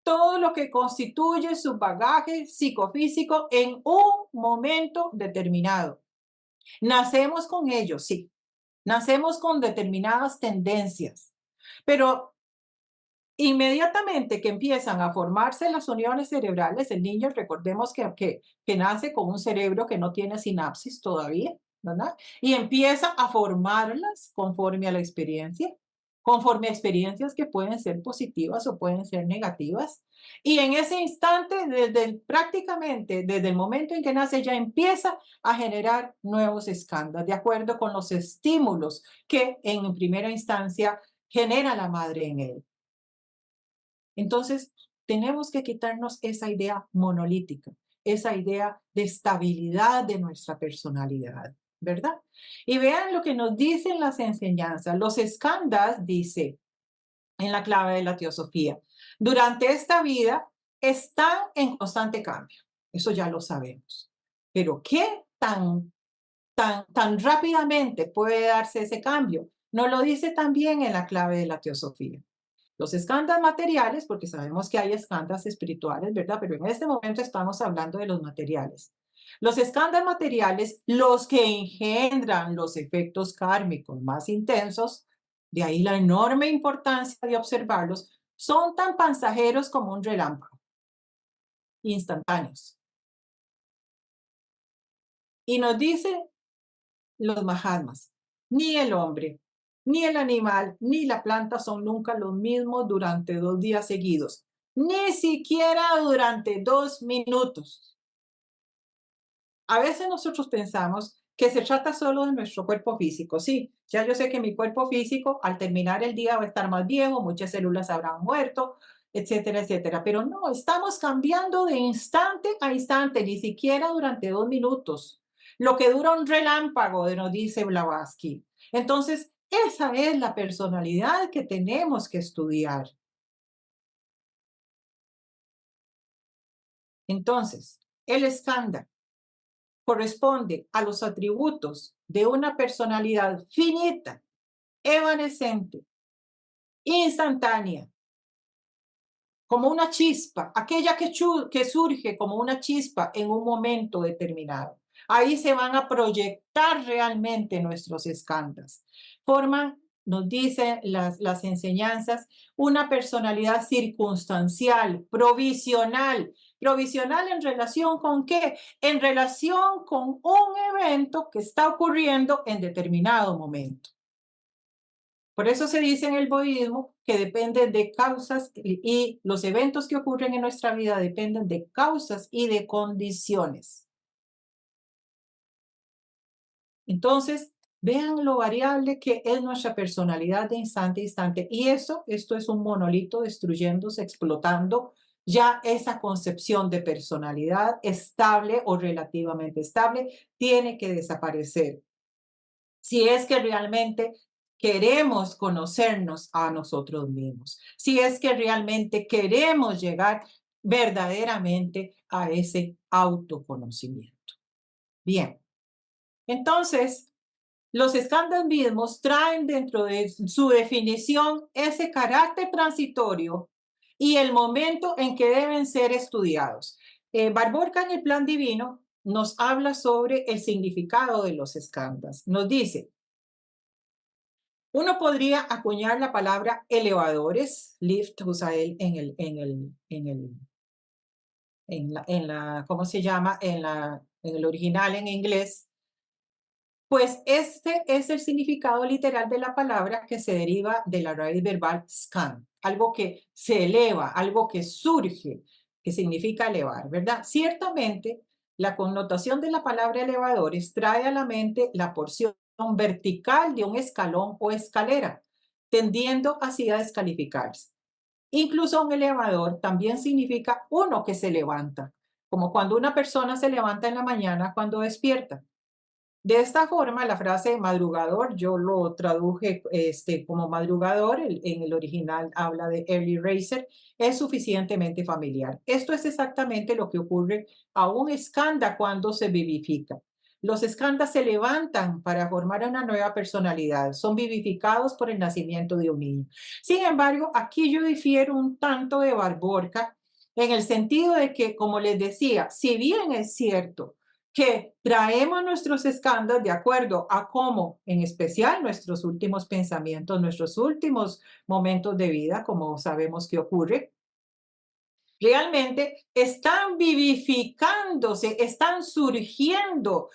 Todo lo que constituye su bagaje psicofísico en un momento determinado. Nacemos con ello, sí. Nacemos con determinadas tendencias, pero inmediatamente que empiezan a formarse las uniones cerebrales, el niño, recordemos que nace con un cerebro que no tiene sinapsis todavía, ¿verdad? Y empieza a formarlas conforme a la experiencia, conforme a experiencias que pueden ser positivas o pueden ser negativas. Y en ese instante, prácticamente desde el momento en que nace, ya empieza a generar nuevos escándalos, de acuerdo con los estímulos que en primera instancia genera la madre en él. Entonces, tenemos que quitarnos esa idea monolítica, esa idea de estabilidad de nuestra personalidad, ¿verdad? Y vean lo que nos dicen las enseñanzas. Los skandhas, dice en la clave de la teosofía, durante esta vida están en constante cambio. Eso ya lo sabemos. Pero ¿qué tan rápidamente puede darse ese cambio? Nos lo dice también en la clave de la teosofía. Los escándalos materiales, porque sabemos que hay escándalos espirituales, ¿verdad? Pero en este momento estamos hablando de los materiales. Los escándalos materiales, los que engendran los efectos kármicos más intensos, de ahí la enorme importancia de observarlos, son tan pasajeros como un relámpago, instantáneos. Y nos dicen los Mahatmas, ni el hombre, ni el animal, ni la planta son nunca los mismos durante 2 días seguidos, ni siquiera durante 2 minutos. A veces nosotros pensamos que se trata solo de nuestro cuerpo físico. Sí, ya yo sé que mi cuerpo físico al terminar el día va a estar más viejo, muchas células habrán muerto, etcétera, etcétera. Pero no, estamos cambiando de instante a instante, ni siquiera durante 2 minutos. Lo que dura un relámpago, nos dice Blavatsky. Entonces, esa es la personalidad que tenemos que estudiar. Entonces, el estándar corresponde a los atributos de una personalidad finita, evanescente, instantánea, como una chispa, aquella que surge como una chispa en un momento determinado. Ahí se van a proyectar realmente nuestros escándalos. Forman, nos dicen las enseñanzas, una personalidad circunstancial, provisional. ¿Provisional en relación con qué? En relación con un evento que está ocurriendo en determinado momento. Por eso se dice en el budismo que depende de causas y los eventos que ocurren en nuestra vida dependen de causas y de condiciones. Entonces, vean lo variable que es nuestra personalidad de instante a instante. Y esto es un monolito destruyéndose, explotando ya esa concepción de personalidad estable o relativamente estable tiene que desaparecer. Si es que realmente queremos conocernos a nosotros mismos, si es que realmente queremos llegar verdaderamente a ese autoconocimiento. Bien, entonces, Los escándalos mismos traen dentro de su definición ese carácter transitorio y el momento en que deben ser estudiados. Barborca en el Plan Divino nos habla sobre el significado de los escándalos. Nos dice, uno podría acuñar la palabra elevadores, lift usa él ¿cómo se llama? En el original en inglés, pues este es el significado literal de la palabra que se deriva de la raíz verbal scan, algo que se eleva, algo que surge, que significa elevar, ¿verdad? Ciertamente, la connotación de la palabra elevadores trae a la mente la porción vertical de un escalón o escalera, tendiendo así a descalificarse. Incluso un elevador también significa uno que se levanta, como cuando una persona se levanta en la mañana cuando despierta. De esta forma, la frase madrugador, yo lo traduje como madrugador, en el original habla de early riser, es suficientemente familiar. Esto es exactamente lo que ocurre a un escanda cuando se vivifica. Los escandas se levantan para formar una nueva personalidad, son vivificados por el nacimiento de un niño. Sin embargo, aquí yo difiero un tanto de Barborca en el sentido de que, como les decía, si bien es cierto que traemos nuestros escándalos de acuerdo a cómo, en especial nuestros últimos pensamientos, nuestros últimos momentos de vida, como sabemos que ocurre, realmente están vivificándose, están surgiendo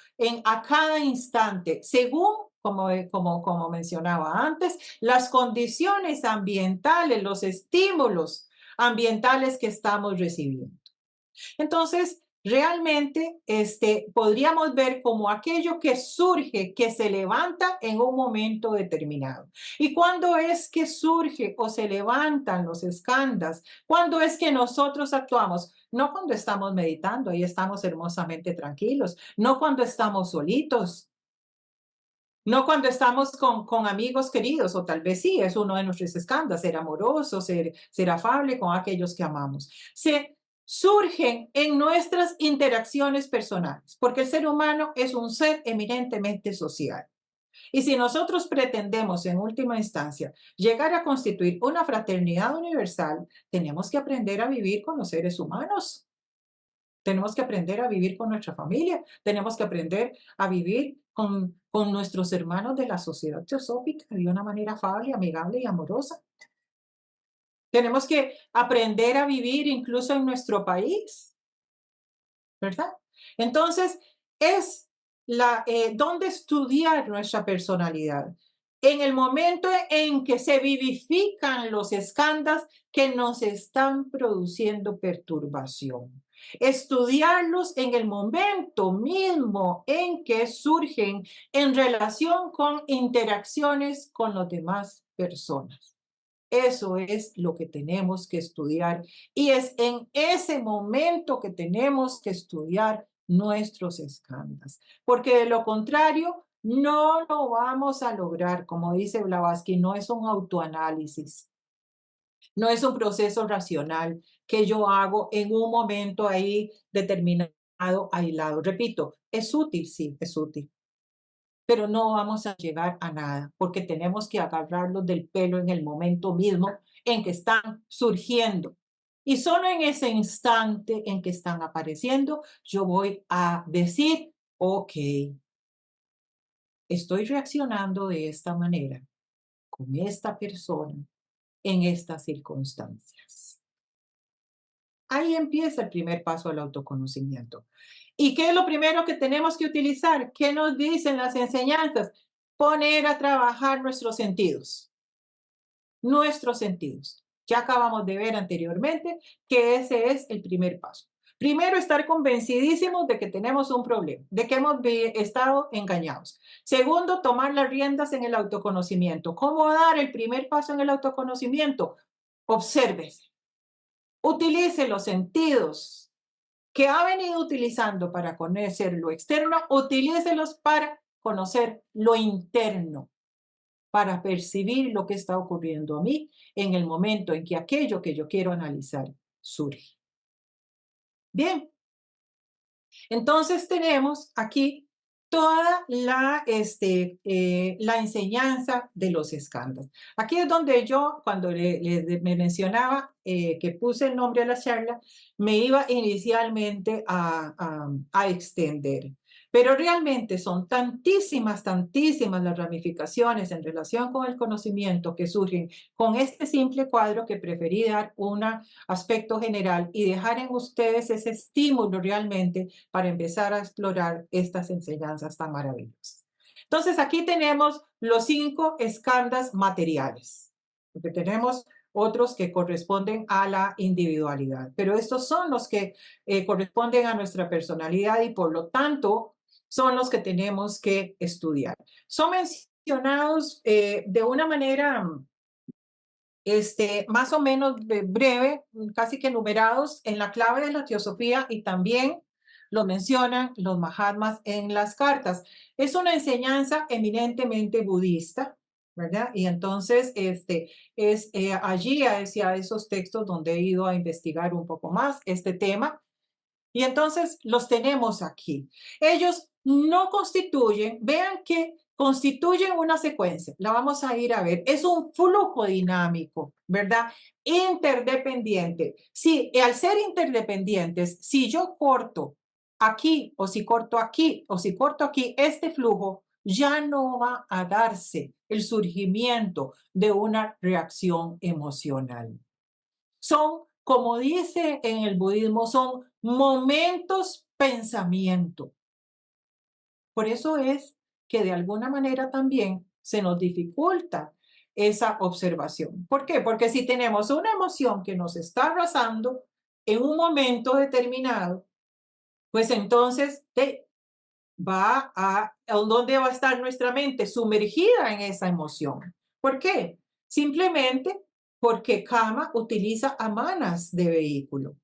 a cada instante, según, como mencionaba antes, las condiciones ambientales, los estímulos ambientales que estamos recibiendo. Entonces, realmente podríamos ver como aquello que surge, que se levanta en un momento determinado. ¿Y cuándo es que surge o se levantan los escándalos? ¿Cuándo es que nosotros actuamos? No cuando estamos meditando, ahí estamos hermosamente tranquilos. No cuando estamos solitos. No cuando estamos con amigos queridos, o tal vez sí, es uno de nuestros escándalos, ser amoroso, ser afable con aquellos que amamos. Se surgen en nuestras interacciones personales, porque el ser humano es un ser eminentemente social. Y si nosotros pretendemos, en última instancia, llegar a constituir una fraternidad universal, tenemos que aprender a vivir con los seres humanos. Tenemos que aprender a vivir con nuestra familia, tenemos que aprender a vivir con nuestros hermanos de la sociedad teosófica de una manera afable, amigable y amorosa. Tenemos que aprender a vivir incluso en nuestro país, ¿verdad? Entonces, es dónde estudiar nuestra personalidad. En el momento en que se vivifican los escándalos que nos están produciendo perturbación. Estudiarlos en el momento mismo en que surgen en relación con interacciones con las demás personas. Eso es lo que tenemos que estudiar y es en ese momento que tenemos que estudiar nuestros escándalos, porque de lo contrario no lo vamos a lograr, como dice Blavatsky, no es un autoanálisis, no es un proceso racional que yo hago en un momento ahí determinado, aislado. Repito, es útil, sí, es útil, pero no vamos a llegar a nada porque tenemos que agarrarlos del pelo en el momento mismo en que están surgiendo. Y solo en ese instante en que están apareciendo, yo voy a decir, ok, estoy reaccionando de esta manera con esta persona en estas circunstancias. Ahí empieza el primer paso al autoconocimiento. ¿Y qué es lo primero que tenemos que utilizar? ¿Qué nos dicen las enseñanzas? Poner a trabajar nuestros sentidos. Nuestros sentidos. Ya acabamos de ver anteriormente que ese es el primer paso. Primero, estar convencidísimos de que tenemos un problema, de que hemos estado engañados. Segundo, tomar las riendas en el autoconocimiento. ¿Cómo dar el primer paso en el autoconocimiento? Obsérvese. Utilice los sentidos que ha venido utilizando para conocer lo externo, utilícelos para conocer lo interno, para percibir lo que está ocurriendo a mí en el momento en que aquello que yo quiero analizar surge. Bien, entonces tenemos aquí toda la enseñanza de los escándalos. Aquí es donde yo, cuando me mencionaba que puse el nombre a la charla, me iba inicialmente a extender. Pero realmente son tantísimas, tantísimas las ramificaciones en relación con el conocimiento que surgen con este simple cuadro que preferí dar un aspecto general y dejar en ustedes ese estímulo realmente para empezar a explorar estas enseñanzas tan maravillosas. Entonces, aquí tenemos los 5 escandas materiales, porque tenemos otros que corresponden a la individualidad, pero estos son los que corresponden a nuestra personalidad y por lo tanto son los que tenemos que estudiar. Son mencionados de una manera más o menos breve, casi que numerados en la clave de la teosofía y también lo mencionan los Mahatmas en las cartas. Es una enseñanza eminentemente budista, ¿verdad? Y entonces es allí hacia esos textos donde he ido a investigar un poco más este tema. Y entonces los tenemos aquí. Ellos no constituyen, vean que constituyen una secuencia, la vamos a ir a ver, es un flujo dinámico, ¿verdad? Interdependiente. Sí, al ser interdependientes, si yo corto aquí o si corto aquí o si corto aquí, este flujo ya no va a darse el surgimiento de una reacción emocional. Son, como dice en el budismo, son momentos pensamiento. Por eso es que de alguna manera también se nos dificulta esa observación. ¿Por qué? Porque si tenemos una emoción que nos está arrasando en un momento determinado, pues entonces ¿dónde va a estar nuestra mente? Sumergida en esa emoción. ¿Por qué? Simplemente porque Kama utiliza amanas de vehículo.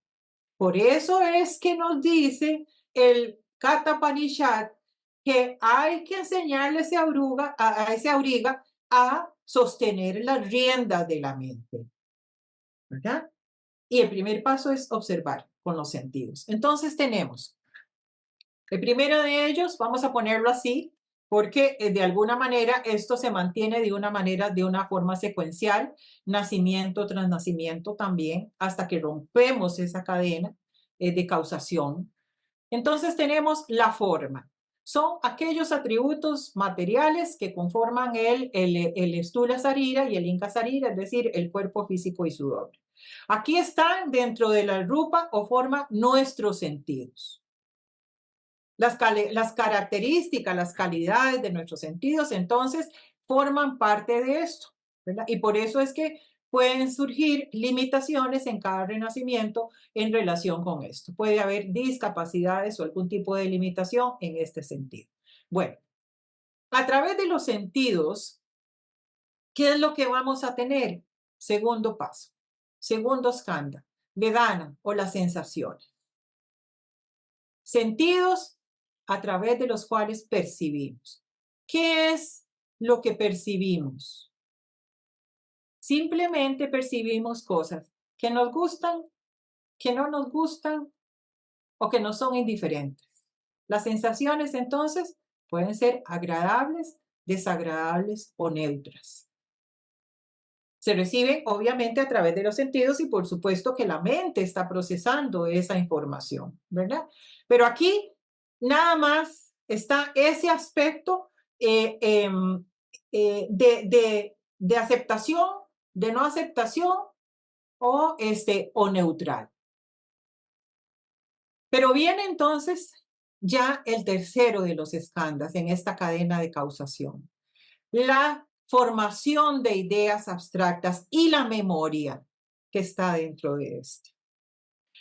Por eso es que nos dice el Katapanishad que hay que enseñarle a ese auriga a sostener las riendas de la mente, ¿verdad? Y el primer paso es observar con los sentidos. Entonces tenemos el primero de ellos, vamos a ponerlo así, porque de alguna manera esto se mantiene de una forma secuencial, nacimiento tras nacimiento también, hasta que rompemos esa cadena de causación. Entonces tenemos la forma. Son aquellos atributos materiales que conforman el Stula Sarira y el Inca Sarira, es decir, el cuerpo físico y su doble. Aquí están dentro de la rupa o forma nuestros sentidos. Las características, las calidades de nuestros sentidos, entonces, forman parte de esto, ¿verdad? Y por eso es que pueden surgir limitaciones en cada renacimiento en relación con esto. Puede haber discapacidades o algún tipo de limitación en este sentido. Bueno, a través de los sentidos, ¿qué es lo que vamos a tener? Segundo paso, segundo skanda, vedana o las sensaciones. Sentidos a través de los cuales percibimos. ¿Qué es lo que percibimos? Simplemente percibimos cosas que nos gustan, que no nos gustan o que nos son indiferentes. Las sensaciones entonces pueden ser agradables, desagradables o neutras. Se reciben obviamente a través de los sentidos y por supuesto que la mente está procesando esa información, ¿verdad? Pero aquí nada más está ese aspecto de aceptación, de no aceptación o neutral. Pero viene entonces ya el tercero de los escándalos en esta cadena de causación. La formación de ideas abstractas y la memoria que está dentro de esto.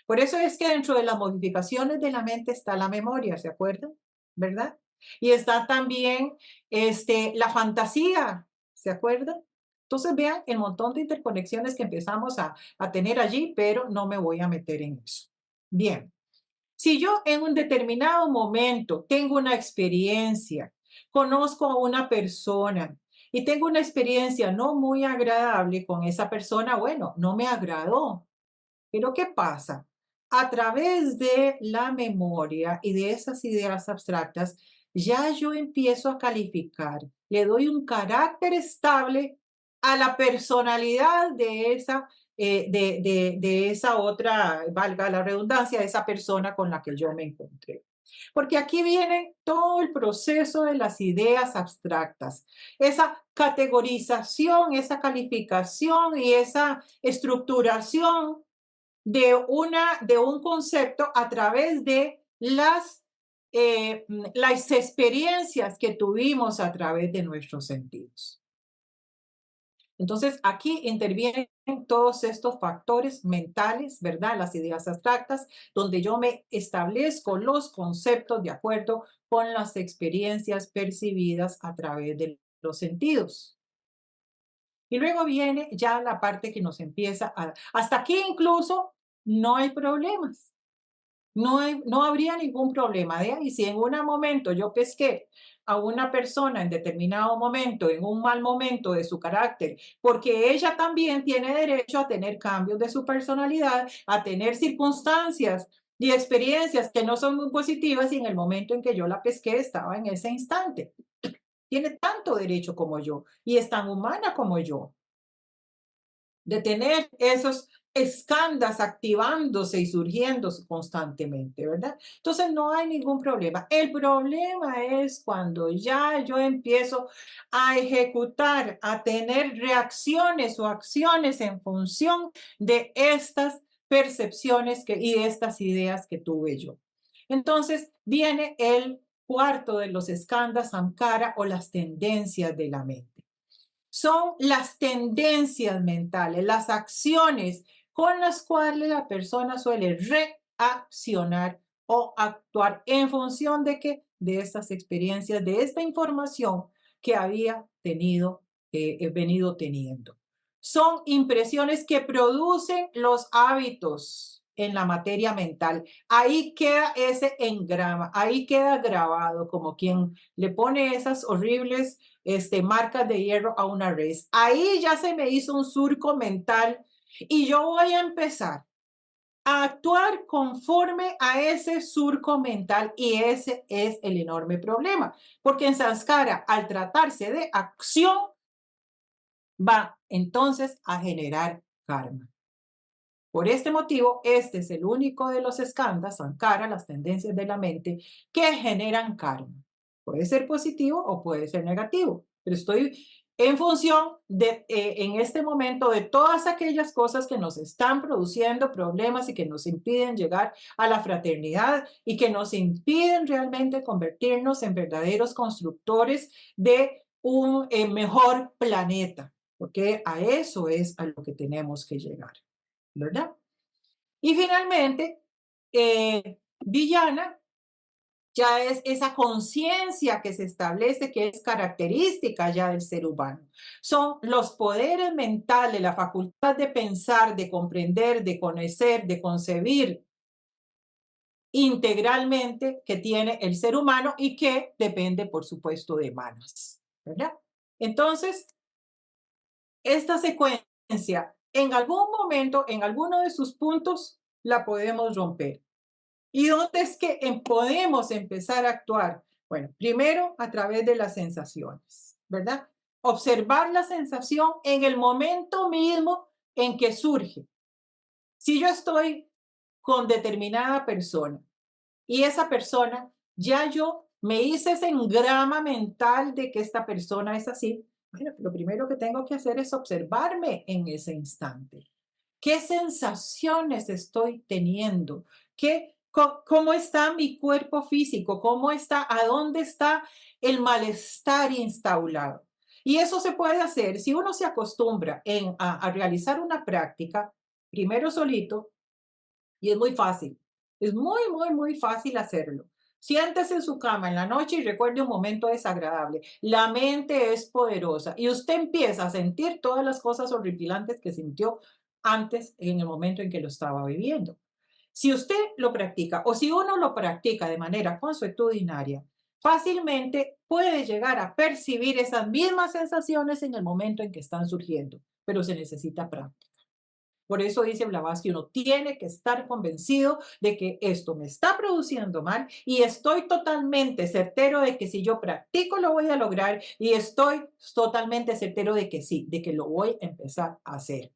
Por eso es que dentro de las modificaciones de la mente está la memoria, ¿se acuerdan? ¿Verdad? Y está también la fantasía, ¿se acuerdan? Entonces vean el montón de interconexiones que empezamos a tener allí, pero no me voy a meter en eso. Bien, si yo en un determinado momento tengo una experiencia, conozco a una persona y tengo una experiencia no muy agradable con esa persona, bueno, no me agradó. Pero ¿qué pasa? A través de la memoria y de esas ideas abstractas, ya yo empiezo a calificar, le doy un carácter estable a la personalidad de de esa otra, valga la redundancia, de esa persona con la que yo me encontré. Porque aquí viene todo el proceso de las ideas abstractas, esa categorización, esa calificación y esa estructuración de un concepto a través de las experiencias que tuvimos a través de nuestros sentidos. Entonces, aquí intervienen todos estos factores mentales, ¿verdad? Las ideas abstractas, donde yo me establezco los conceptos de acuerdo con las experiencias percibidas a través de los sentidos. Y luego viene ya la parte que nos empieza a... Hasta aquí incluso no hay problemas. No habría ningún problema de ahí. Si en un momento yo pesqué a una persona en determinado momento, en un mal momento de su carácter, porque ella también tiene derecho a tener cambios de su personalidad, a tener circunstancias y experiencias que no son muy positivas y en el momento en que yo la pesqué estaba en ese instante. Tiene tanto derecho como yo y es tan humana como yo de tener esos escandas activándose y surgiendo constantemente, ¿verdad? Entonces no hay ningún problema. El problema es cuando ya yo empiezo a ejecutar, a tener reacciones o acciones en función de estas percepciones y de estas ideas que tuve yo. Entonces viene el cuarto de los escandas samkara o las tendencias de la mente. Son las tendencias mentales, las acciones con las cuales la persona suele reaccionar o actuar en función de que de estas experiencias, de esta información que había venido teniendo. Son impresiones que producen los hábitos en la materia mental. Ahí queda ese engrama, ahí queda grabado como quien le pone esas horribles marcas de hierro a una res. Ahí ya se me hizo un surco mental y yo voy a empezar a actuar conforme a ese surco mental y ese es el enorme problema, porque en Sanskara, al tratarse de acción, va entonces a generar karma. Por este motivo, este es el único de los skandhas, sankara, las tendencias de la mente, que generan karma. Puede ser positivo o puede ser negativo, pero estoy en función de, en este momento, de todas aquellas cosas que nos están produciendo problemas y que nos impiden llegar a la fraternidad y que nos impiden realmente convertirnos en verdaderos constructores de un mejor planeta, porque a eso es a lo que tenemos que llegar. ¿Verdad? Y finalmente, villana ya es esa conciencia que se establece que es característica ya del ser humano. Son los poderes mentales, la facultad de pensar, de comprender, de conocer, de concebir integralmente que tiene el ser humano y que depende, por supuesto, de manas. ¿Verdad? Entonces, esta secuencia, en algún momento, en alguno de sus puntos, la podemos romper. ¿Y dónde es que podemos empezar a actuar? Bueno, primero a través de las sensaciones, ¿verdad? Observar la sensación en el momento mismo en que surge. Si yo estoy con determinada persona y esa persona, ya yo me hice ese engrama mental de que esta persona es así, bueno, lo primero que tengo que hacer es observarme en ese instante. ¿Qué sensaciones estoy teniendo? ¿Cómo está mi cuerpo físico? ¿Cómo está? ¿A dónde está el malestar instaurado? Y eso se puede hacer si uno se acostumbra a realizar una práctica, primero solito, y es muy fácil. Es muy, muy, muy fácil hacerlo. Siéntese en su cama en la noche y recuerde un momento desagradable. La mente es poderosa y usted empieza a sentir todas las cosas horripilantes que sintió antes en el momento en que lo estaba viviendo. Si usted lo practica o si uno lo practica de manera consuetudinaria, fácilmente puede llegar a percibir esas mismas sensaciones en el momento en que están surgiendo, pero se necesita práctica. Por eso dice Blavatsky, uno tiene que estar convencido de que esto me está produciendo mal y estoy totalmente certero de que si yo practico lo voy a lograr y estoy totalmente certero de que sí, de que lo voy a empezar a hacer.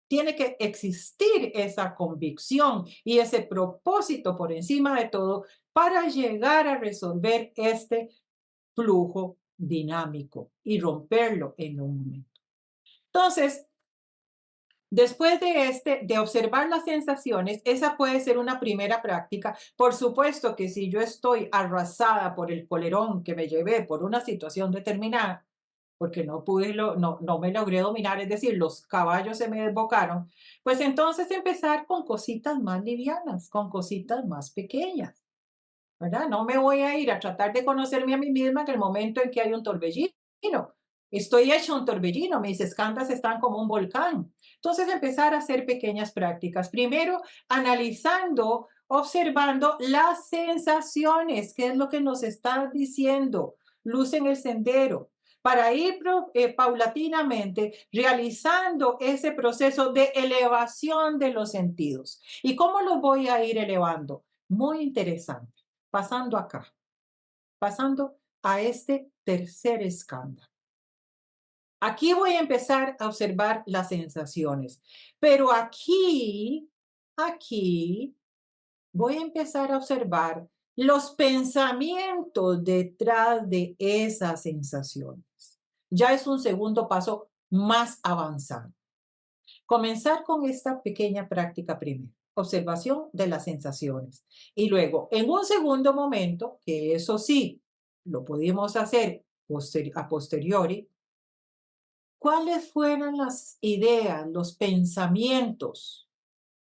Tiene que existir esa convicción y ese propósito por encima de todo para llegar a resolver este flujo dinámico y romperlo en un momento. Entonces, después de observar las sensaciones, esa puede ser una primera práctica. Por supuesto que si yo estoy arrasada por el colerón que me llevé por una situación determinada, porque no me logré dominar, es decir, los caballos se me desbocaron, pues entonces empezar con cositas más livianas, con cositas más pequeñas, ¿verdad? No me voy a ir a tratar de conocerme a mí misma en el momento en que hay un torbellino. Estoy hecho un torbellino, mis escandas están como un volcán. Entonces empezar a hacer pequeñas prácticas. Primero, analizando, observando las sensaciones, qué es lo que nos está diciendo, luz en el sendero, para ir paulatinamente realizando ese proceso de elevación de los sentidos. ¿Y cómo los voy a ir elevando? Muy interesante. Pasando acá, pasando a este tercer escándalo. Aquí voy a empezar a observar las sensaciones, pero aquí voy a empezar a observar los pensamientos detrás de esas sensaciones. Ya es un segundo paso más avanzado. Comenzar con esta pequeña práctica primero, observación de las sensaciones. Y luego, en un segundo momento, que eso sí, lo pudimos hacer a posteriori, ¿cuáles fueron las ideas, los pensamientos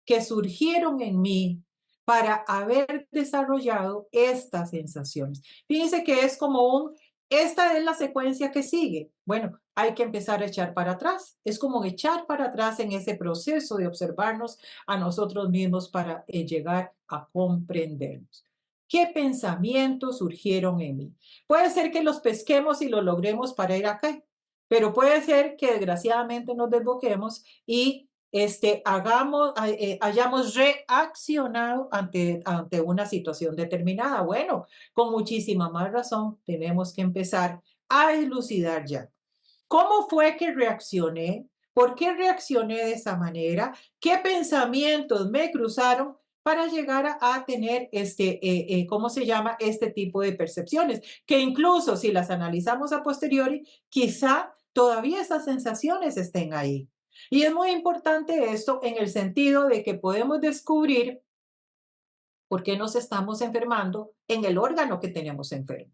que surgieron en mí para haber desarrollado estas sensaciones? Fíjense que es como esta es la secuencia que sigue. Bueno, hay que empezar a echar para atrás. Es como echar para atrás en ese proceso de observarnos a nosotros mismos para llegar a comprendernos. ¿Qué pensamientos surgieron en mí? Puede ser que los pesquemos y los logremos para ir acá, pero puede ser que desgraciadamente nos desboquemos y hayamos reaccionado ante una situación determinada. Bueno, con muchísima más razón tenemos que empezar a elucidar ya. ¿Cómo fue que reaccioné? ¿Por qué reaccioné de esa manera? ¿Qué pensamientos me cruzaron para llegar a tener ¿cómo se llama? Este tipo de percepciones, que incluso si las analizamos a posteriori, quizá todavía esas sensaciones estén ahí. Y es muy importante esto en el sentido de que podemos descubrir por qué nos estamos enfermando en el órgano que tenemos enfermo.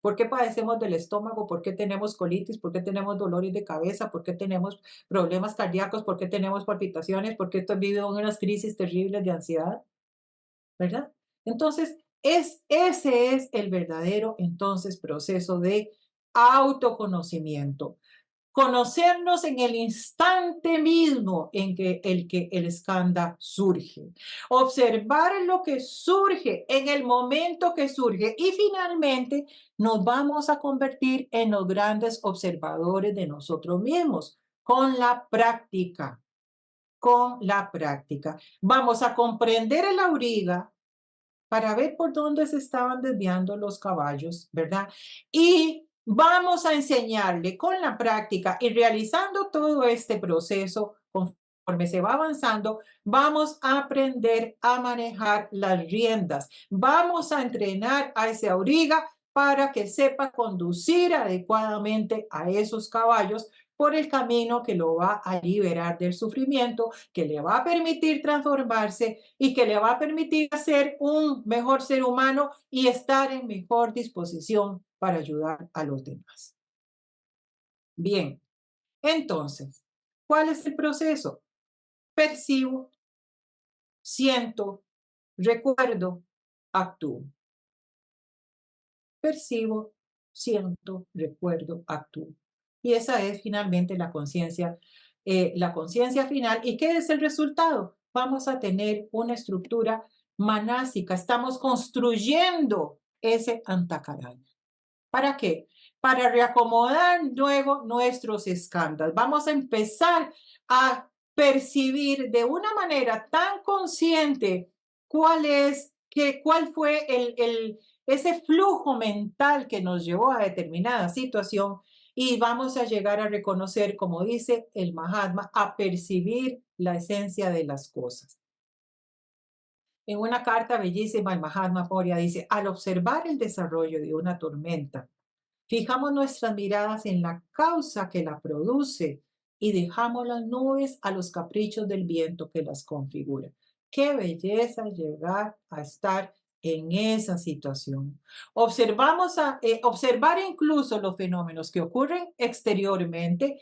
¿Por qué padecemos del estómago? ¿Por qué tenemos colitis? ¿Por qué tenemos dolores de cabeza? ¿Por qué tenemos problemas cardíacos? ¿Por qué tenemos palpitaciones? ¿Por qué estoy viviendo unas crisis terribles de ansiedad? ¿Verdad? Entonces, ese es el verdadero entonces proceso de autoconocimiento. Conocernos en el instante mismo en que el escándalo surge. Observar lo que surge en el momento que surge y finalmente nos vamos a convertir en los grandes observadores de nosotros mismos con la práctica. Con la práctica. Vamos a comprender el auriga para ver por dónde se estaban desviando los caballos, ¿verdad? Y vamos a enseñarle con la práctica y realizando todo este proceso, conforme se va avanzando, vamos a aprender a manejar las riendas. Vamos a entrenar a ese auriga para que sepa conducir adecuadamente a esos caballos por el camino que lo va a liberar del sufrimiento, que le va a permitir transformarse y que le va a permitir ser un mejor ser humano y estar en mejor disposición para ayudar a los demás. Bien, entonces, ¿cuál es el proceso? Percibo, siento, recuerdo, actúo. Percibo, siento, recuerdo, actúo. Y esa es finalmente la conciencia final. ¿Y qué es el resultado? Vamos a tener una estructura manásica. Estamos construyendo ese antakarana. ¿Para qué? para reacomodar luego nuestros escándalos. Vamos a empezar a percibir de una manera tan consciente cuál fue ese flujo mental que nos llevó a determinada situación y vamos a llegar a reconocer, como dice el Mahatma, a percibir la esencia de las cosas. En una carta bellísima, el Mahatma Porya dice, al observar el desarrollo de una tormenta, fijamos nuestras miradas en la causa que la produce y dejamos las nubes a los caprichos del viento que las configura. Qué belleza llegar a estar en esa situación. Observar incluso los fenómenos que ocurren exteriormente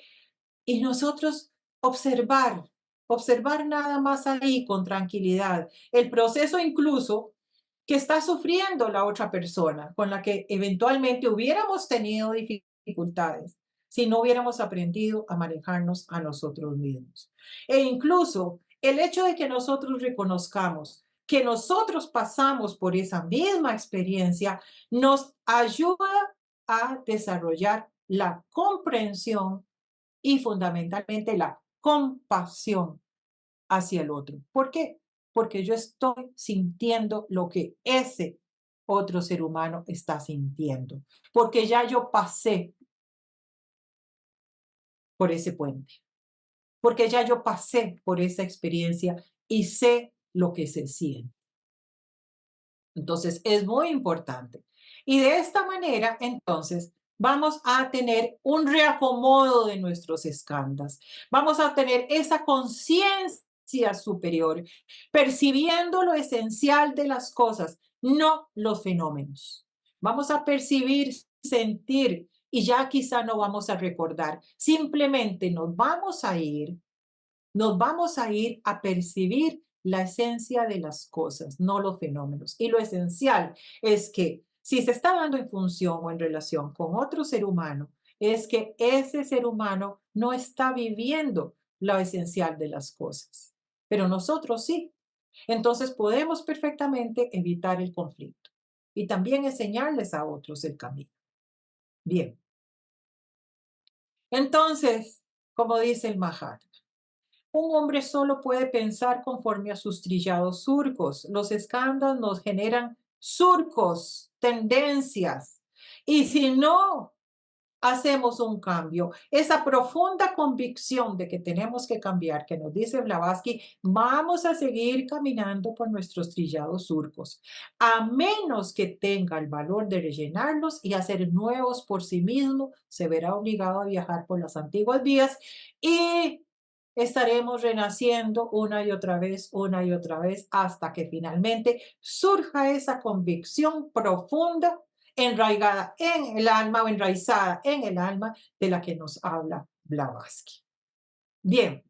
y nosotros observar nada más ahí con tranquilidad. El proceso incluso que está sufriendo la otra persona, con la que eventualmente hubiéramos tenido dificultades si no hubiéramos aprendido a manejarnos a nosotros mismos. E incluso el hecho de que nosotros reconozcamos que nosotros pasamos por esa misma experiencia nos ayuda a desarrollar la comprensión y fundamentalmente la compasión hacia el otro. ¿Por qué? Porque yo estoy sintiendo lo que ese otro ser humano está sintiendo, porque ya yo pasé por ese puente, porque ya yo pasé por esa experiencia y sé lo que se siente. Entonces, es muy importante. Y de esta manera, entonces, vamos a tener un reacomodo de nuestros escándalos. Vamos a tener esa conciencia superior, percibiendo lo esencial de las cosas, no los fenómenos. Vamos a percibir, sentir y ya quizá no vamos a recordar. Simplemente nos vamos a ir a percibir la esencia de las cosas, no los fenómenos. Y lo esencial es que si se está dando en función o en relación con otro ser humano, es que ese ser humano no está viviendo lo esencial de las cosas, pero nosotros sí. Entonces podemos perfectamente evitar el conflicto y también enseñarles a otros el camino. Bien. Entonces, como dice el Mahatma, un hombre solo puede pensar conforme a sus trillados surcos. Los escándalos nos generan surcos, tendencias. Y si no hacemos un cambio, esa profunda convicción de que tenemos que cambiar, que nos dice Blavatsky, vamos a seguir caminando por nuestros trillados surcos, a menos que tenga el valor de rellenarlos y hacer nuevos por sí mismo, se verá obligado a viajar por las antiguas vías y estaremos renaciendo una y otra vez, hasta que finalmente surja esa convicción profunda enraigada en el alma o enraizada en el alma de la que nos habla Blavatsky. Bien,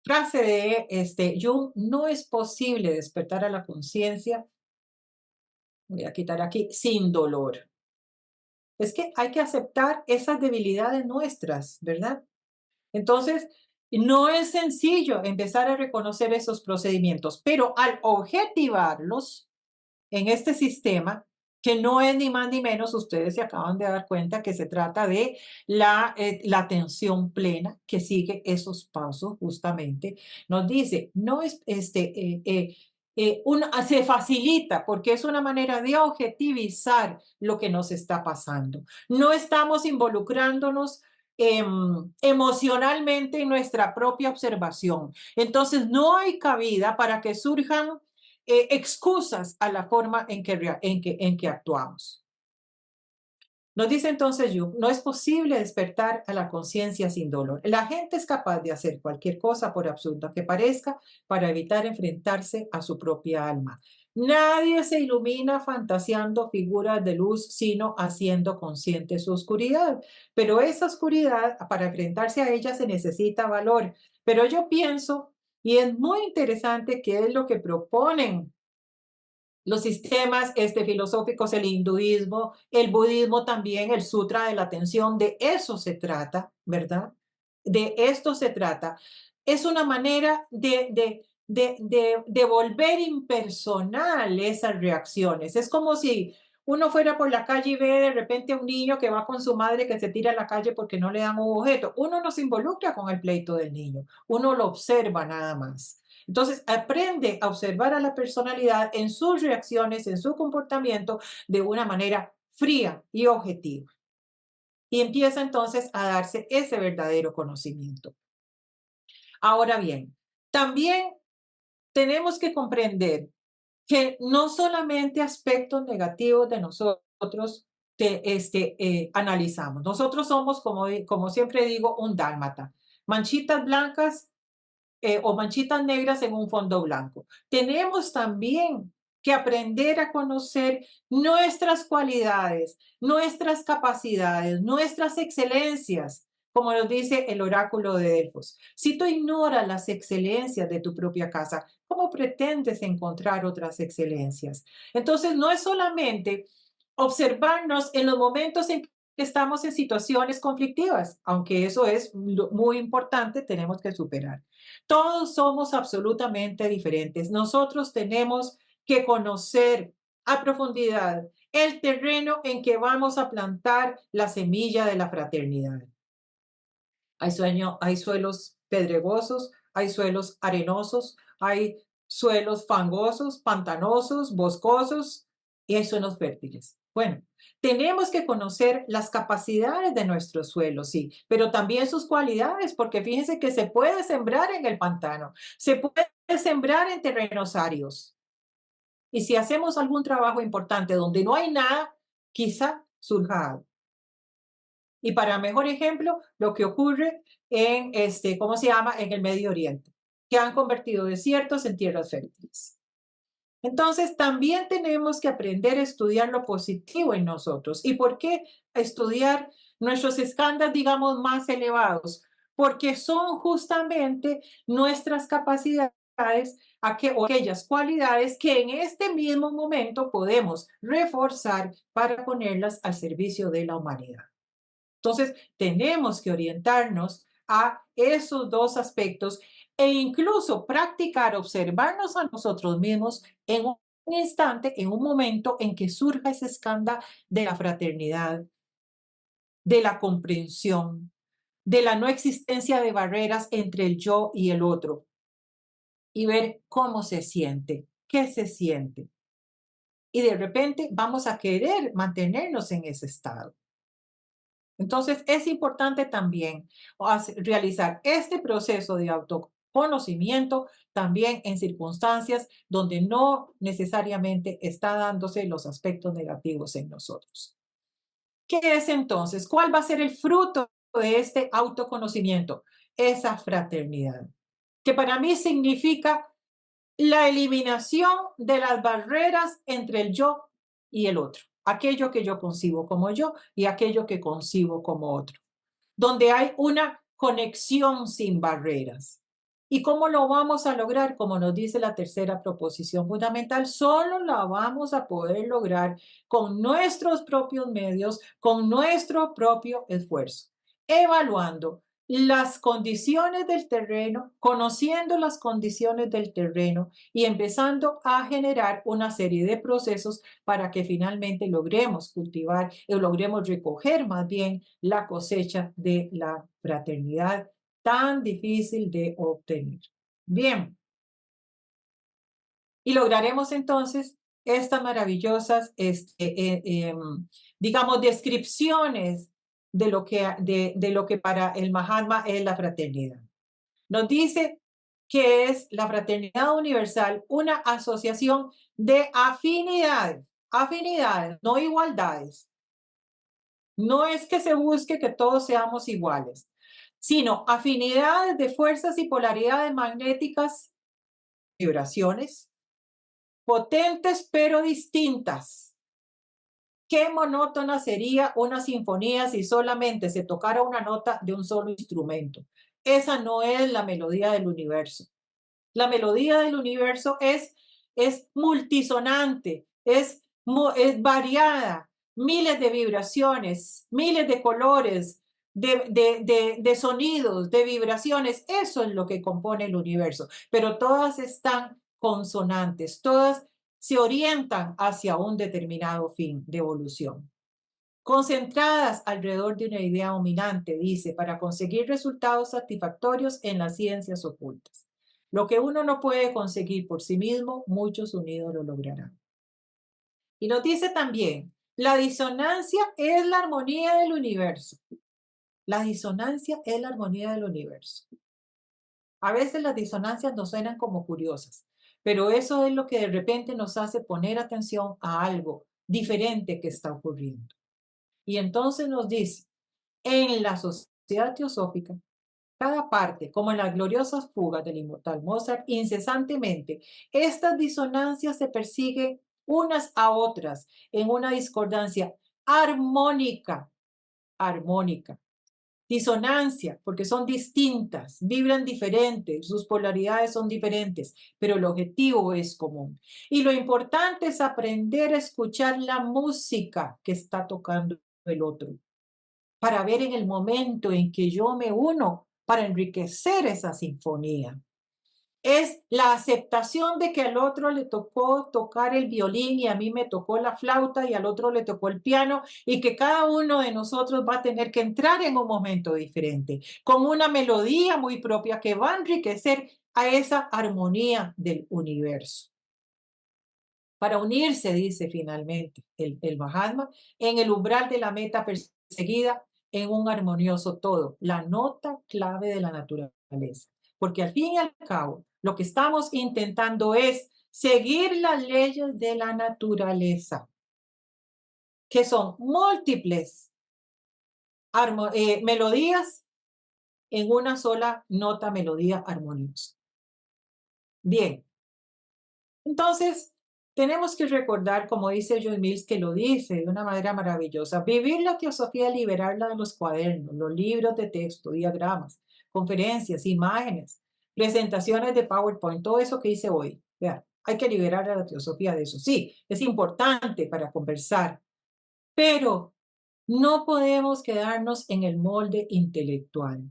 frase de Jung, no es posible despertar a la conciencia, voy a quitar aquí, sin dolor. Es que hay que aceptar esas debilidades nuestras, ¿verdad? Entonces, no es sencillo empezar a reconocer esos procedimientos, pero al objetivarlos en este sistema, que no es ni más ni menos, ustedes se acaban de dar cuenta que se trata de la atención plena que sigue esos pasos justamente, nos dice, no es se facilita porque es una manera de objetivizar lo que nos está pasando. No estamos involucrándonos emocionalmente en nuestra propia observación. Entonces, no hay cabida para que surjan excusas a la forma en que actuamos. Nos dice entonces Jung, no es posible despertar a la conciencia sin dolor. La gente es capaz de hacer cualquier cosa, por absurda que parezca, para evitar enfrentarse a su propia alma. Nadie se ilumina fantaseando figuras de luz, sino haciendo consciente su oscuridad. Pero esa oscuridad, para enfrentarse a ella se necesita valor. Pero yo pienso, y es muy interesante qué es lo que proponen los sistemas filosóficos, el hinduismo, el budismo también, el sutra de la atención, de eso se trata, ¿verdad? De esto se trata. Es una manera de volver impersonal esas reacciones. Es como si uno fuera por la calle y ve de repente a un niño que va con su madre que se tira a la calle porque no le dan un objeto, uno no se involucra con el pleito del niño, uno lo observa nada más. Entonces, aprende a observar a la personalidad en sus reacciones, en su comportamiento, de una manera fría y objetiva. Y empieza entonces a darse ese verdadero conocimiento. Ahora bien, también tenemos que comprender que no solamente aspectos negativos de nosotros analizamos. Nosotros somos, como siempre digo, un dálmata. Manchitas blancas o manchitas negras en un fondo blanco. Tenemos también que aprender a conocer nuestras cualidades, nuestras capacidades, nuestras excelencias, como nos dice el oráculo de Delfos. Si tú ignoras las excelencias de tu propia casa, ¿cómo pretendes encontrar otras excelencias? Entonces, no es solamente observarnos en los momentos en que estamos en situaciones conflictivas, aunque eso es muy importante, tenemos que superar. Todos somos absolutamente diferentes. Nosotros tenemos que conocer a profundidad el terreno en que vamos a plantar la semilla de la fraternidad. Hay suelos pedregosos, hay suelos arenosos, hay suelos fangosos, pantanosos, boscosos y hay suelos fértiles. Bueno, tenemos que conocer las capacidades de nuestros suelos, sí, pero también sus cualidades, porque fíjense que se puede sembrar en el pantano, se puede sembrar en terrenos áridos. Y si hacemos algún trabajo importante donde no hay nada, quizá surja algo. Y para mejor ejemplo, lo que ocurre en, ¿cómo se llama? En el Medio Oriente, que han convertido desiertos en tierras fértiles. Entonces, también tenemos que aprender a estudiar lo positivo en nosotros. ¿Y por qué estudiar nuestros estándares, digamos, más elevados? Porque son justamente nuestras capacidades o aquellas cualidades que en este mismo momento podemos reforzar para ponerlas al servicio de la humanidad. Entonces, tenemos que orientarnos a esos dos aspectos e incluso practicar, observarnos a nosotros mismos en un instante, en un momento en que surja ese escándalo de la fraternidad, de la comprensión, de la no existencia de barreras entre el yo y el otro y ver cómo se siente, qué se siente. Y de repente vamos a querer mantenernos en ese estado. Entonces, es importante también realizar este proceso de autoconocimiento también en circunstancias donde no necesariamente está dándose los aspectos negativos en nosotros. ¿Qué es entonces? ¿Cuál va a ser el fruto de este autoconocimiento? Esa fraternidad, que para mí significa la eliminación de las barreras entre el yo y el otro, aquello que yo concibo como yo y aquello que concibo como otro, donde hay una conexión sin barreras. ¿Y cómo lo vamos a lograr? Como nos dice la tercera proposición fundamental, solo la vamos a poder lograr con nuestros propios medios, con nuestro propio esfuerzo, evaluando las condiciones del terreno, conociendo las condiciones del terreno y empezando a generar una serie de procesos para que finalmente logremos cultivar o logremos recoger más bien la cosecha de la fraternidad tan difícil de obtener. Bien, y lograremos entonces estas maravillosas, digamos, descripciones de lo que para el Mahatma es la fraternidad. Nos dice que es la fraternidad universal una asociación de afinidades, no igualdades. No es que se busque que todos seamos iguales, sino afinidades de fuerzas y polaridades magnéticas, vibraciones, potentes pero distintas. Qué monótona sería una sinfonía si solamente se tocara una nota de un solo instrumento. Esa no es la melodía del universo. La melodía del universo es multisonante, es variada, miles de vibraciones, miles de colores, de sonidos, de vibraciones. Eso es lo que compone el universo, pero todas están consonantes, todas se orientan hacia un determinado fin de evolución. Concentradas alrededor de una idea dominante, dice, para conseguir resultados satisfactorios en las ciencias ocultas. Lo que uno no puede conseguir por sí mismo, muchos unidos lo lograrán. Y nos dice también, la disonancia es la armonía del universo. La disonancia es la armonía del universo. A veces las disonancias nos suenan como curiosas, pero eso es lo que de repente nos hace poner atención a algo diferente que está ocurriendo. Y entonces nos dice, en la sociedad teosófica, cada parte, como en las gloriosas fugas del inmortal Mozart, incesantemente, estas disonancias se persiguen unas a otras en una discordancia armónica, armónica. Disonancia, porque son distintas, vibran diferentes, sus polaridades son diferentes, pero el objetivo es común. Y lo importante es aprender a escuchar la música que está tocando el otro, para ver en el momento en que yo me uno para enriquecer esa sinfonía. Es la aceptación de que al otro le tocó tocar el violín y a mí me tocó la flauta y al otro le tocó el piano y que cada uno de nosotros va a tener que entrar en un momento diferente, con una melodía muy propia que va a enriquecer a esa armonía del universo. Para unirse, dice finalmente el Mahatma, en el umbral de la meta perseguida, en un armonioso todo, la nota clave de la naturaleza. Porque al fin y al cabo, lo que estamos intentando es seguir las leyes de la naturaleza, que son múltiples melodías en una sola nota melodía armoniosa. Bien, entonces, tenemos que recordar, como dice John Mills, que lo dice de una manera maravillosa, vivir la teosofía, liberarla de los cuadernos, los libros de texto, diagramas, conferencias, imágenes, presentaciones de PowerPoint, todo eso que hice hoy. Vean, hay que liberar a la teosofía de eso. Sí, es importante para conversar, pero no podemos quedarnos en el molde intelectual.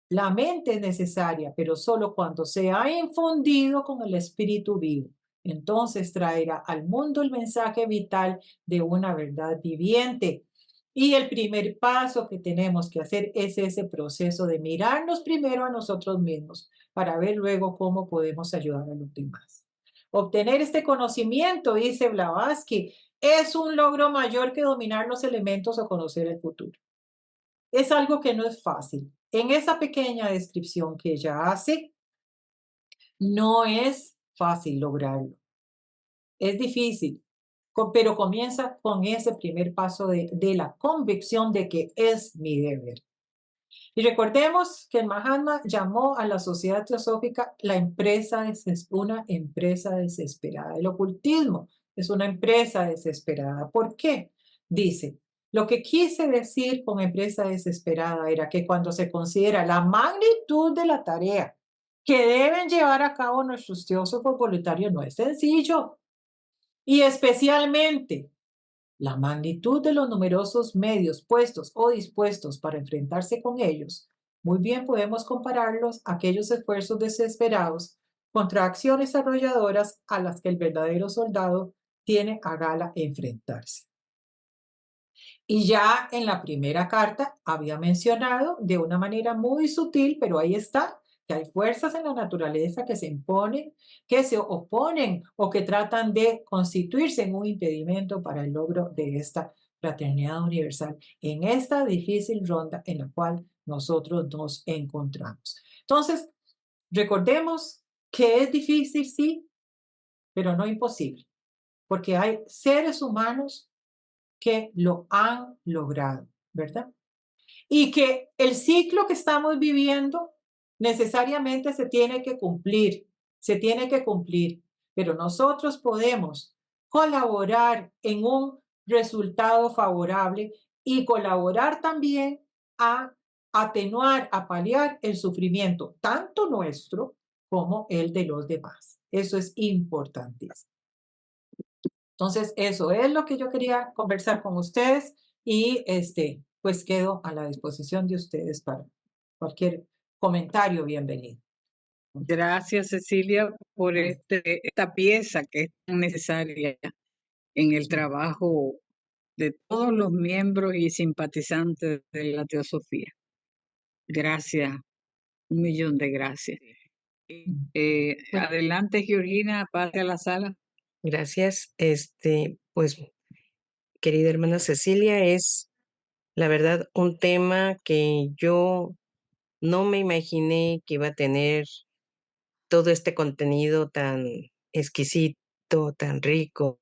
La mente es necesaria, pero solo cuando se ha infundido con el espíritu vivo. Entonces traerá al mundo el mensaje vital de una verdad viviente. Y el primer paso que tenemos que hacer es ese proceso de mirarnos primero a nosotros mismos para ver luego cómo podemos ayudar a los demás. Obtener este conocimiento, dice Blavatsky, es un logro mayor que dominar los elementos o conocer el futuro. Es algo que no es fácil. En esa pequeña descripción que ella hace, no es fácil lograrlo. Es difícil, pero comienza con ese primer paso de la convicción de que es mi deber. Y recordemos que el Mahatma llamó a la sociedad teosófica una empresa desesperada. El ocultismo es una empresa desesperada. ¿Por qué? Dice, lo que quise decir con empresa desesperada era que cuando se considera la magnitud de la tarea que deben llevar a cabo nuestros teósofos voluntarios, no es sencillo. Y especialmente la magnitud de los numerosos medios puestos o dispuestos para enfrentarse con ellos, muy bien podemos compararlos a aquellos esfuerzos desesperados contra acciones arrolladoras a las que el verdadero soldado tiene a gala enfrentarse. Y ya en la primera carta había mencionado de una manera muy sutil, pero ahí está, que hay fuerzas en la naturaleza que se imponen, que se oponen o que tratan de constituirse en un impedimento para el logro de esta fraternidad universal en esta difícil ronda en la cual nosotros nos encontramos. Entonces, recordemos que es difícil, sí, pero no imposible, porque hay seres humanos que lo han logrado, ¿verdad? Y que el ciclo que estamos viviendo necesariamente se tiene que cumplir, pero nosotros podemos colaborar en un resultado favorable y colaborar también a atenuar, a paliar el sufrimiento, tanto nuestro como el de los demás. Eso es importantísimo. Entonces, eso es lo que yo quería conversar con ustedes y pues quedo a la disposición de ustedes para cualquier comentario, bienvenido. Gracias, Cecilia, por esta pieza que es tan necesaria en el trabajo de todos los miembros y simpatizantes de la teosofía. Gracias, un millón de gracias. Bueno, Adelante, Georgina, pase a la sala. Gracias. Pues, querida hermana Cecilia, es la verdad un tema que yo no me imaginé que iba a tener todo este contenido tan exquisito, tan rico,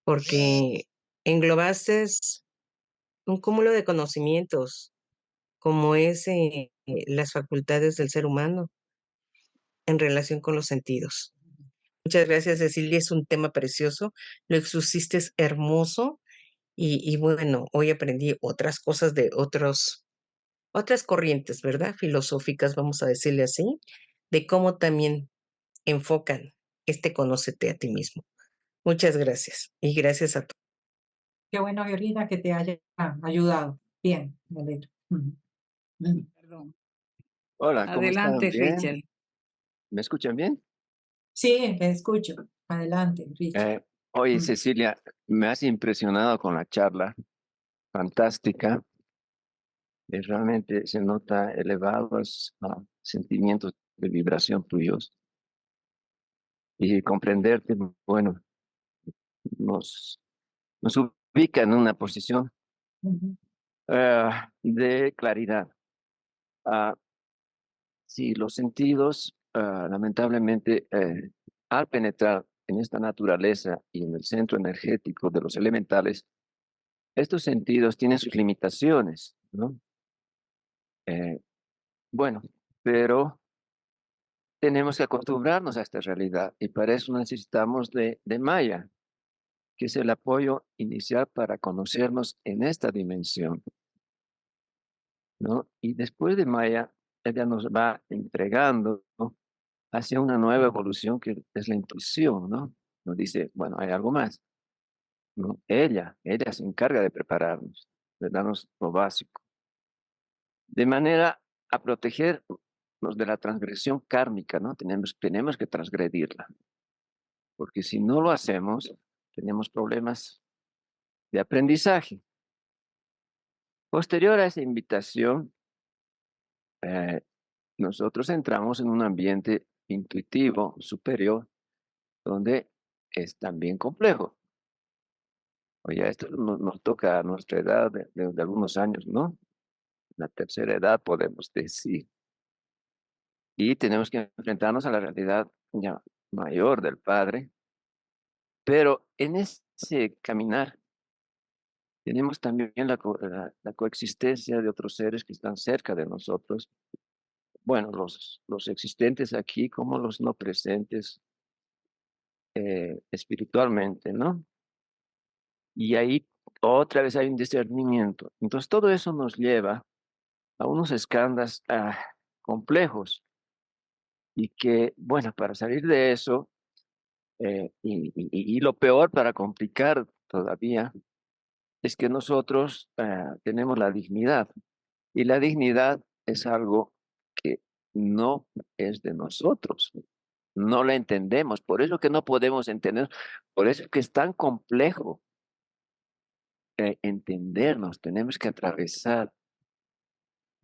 porque englobaste un cúmulo de conocimientos, como es las facultades del ser humano en relación con los sentidos. Muchas gracias, Cecilia. Es un tema precioso. Lo expusiste es hermoso. Y bueno, hoy aprendí otras cosas de otras corrientes, ¿verdad? Filosóficas, vamos a decirle así, de cómo también enfocan este conócete a ti mismo. Muchas gracias. Y gracias a todos. qué bueno, Georgina, que te haya ayudado. Bien, me alegro. Perdón. Hola, ¿cómo están? Adelante, ¿Bien? Richard. ¿Me escuchan bien? Sí, te escucho. Adelante, Richard. Oye, Mm. Cecilia, me has impresionado con la charla, fantástica. Realmente se nota elevados sentimientos de vibración tuyos y comprenderte, bueno, nos, nos ubica en una posición Ujú. de claridad. Ah, sí, los sentidos, lamentablemente, al penetrar en esta naturaleza y en el centro energético de los elementales, estos sentidos tienen sus limitaciones, ¿no? Eh, bueno, pero tenemos que acostumbrarnos a esta realidad y para eso necesitamos de Maya, que es el apoyo inicial para conocernos en esta dimensión, ¿no? Y después de Maya, ella nos va entregando, ¿no?, hacia una nueva evolución que es la intuición, ¿no? Nos dice, bueno, hay algo más, ¿no? Ella se encarga de prepararnos, de darnos lo básico, de manera a protegernos de la transgresión kármica, ¿no? Tenemos que transgredirla, porque si no lo hacemos, tenemos problemas de aprendizaje. Posterior a esa invitación, eh, nosotros entramos en un ambiente intuitivo superior, donde es también complejo. Oye, esto nos toca a nuestra edad de algunos años, ¿no? La tercera edad, podemos decir. Y tenemos que enfrentarnos a la realidad ya mayor del Padre. Pero en ese caminar tenemos también la coexistencia de otros seres que están cerca de nosotros. Bueno, los existentes aquí como los no presentes espiritualmente, ¿no? Y ahí otra vez hay un discernimiento. Entonces todo eso nos lleva a unos escándalos complejos y que, bueno, para salir de eso, y lo peor para complicar todavía, es que nosotros tenemos la dignidad y la dignidad es algo que no es de nosotros, no la entendemos, por eso que no podemos entender, por eso que es tan complejo entendernos, tenemos que atravesar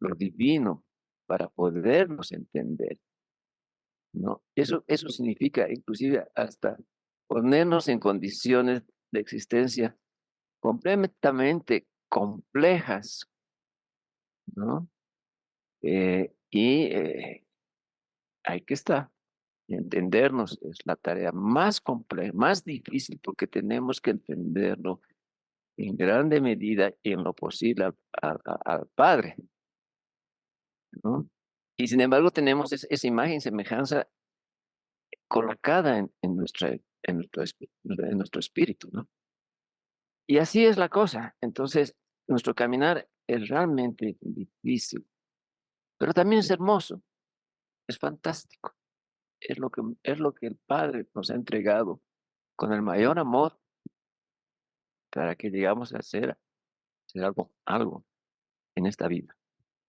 lo divino para podernos entender, ¿no? Eso significa inclusive hasta ponernos en condiciones de existencia completamente complejas, ¿no? Hay que estar. Entendernos es la tarea más compleja, más difícil, porque tenemos que entenderlo en grande medida y en lo posible al Padre, ¿no? Y sin embargo tenemos esa imagen, semejanza colocada en nuestro espíritu, ¿no? Y así es la cosa. Entonces, nuestro caminar es realmente difícil, pero también es hermoso, es fantástico. Es lo que el Padre nos ha entregado con el mayor amor para que llegamos a ser algo en esta vida.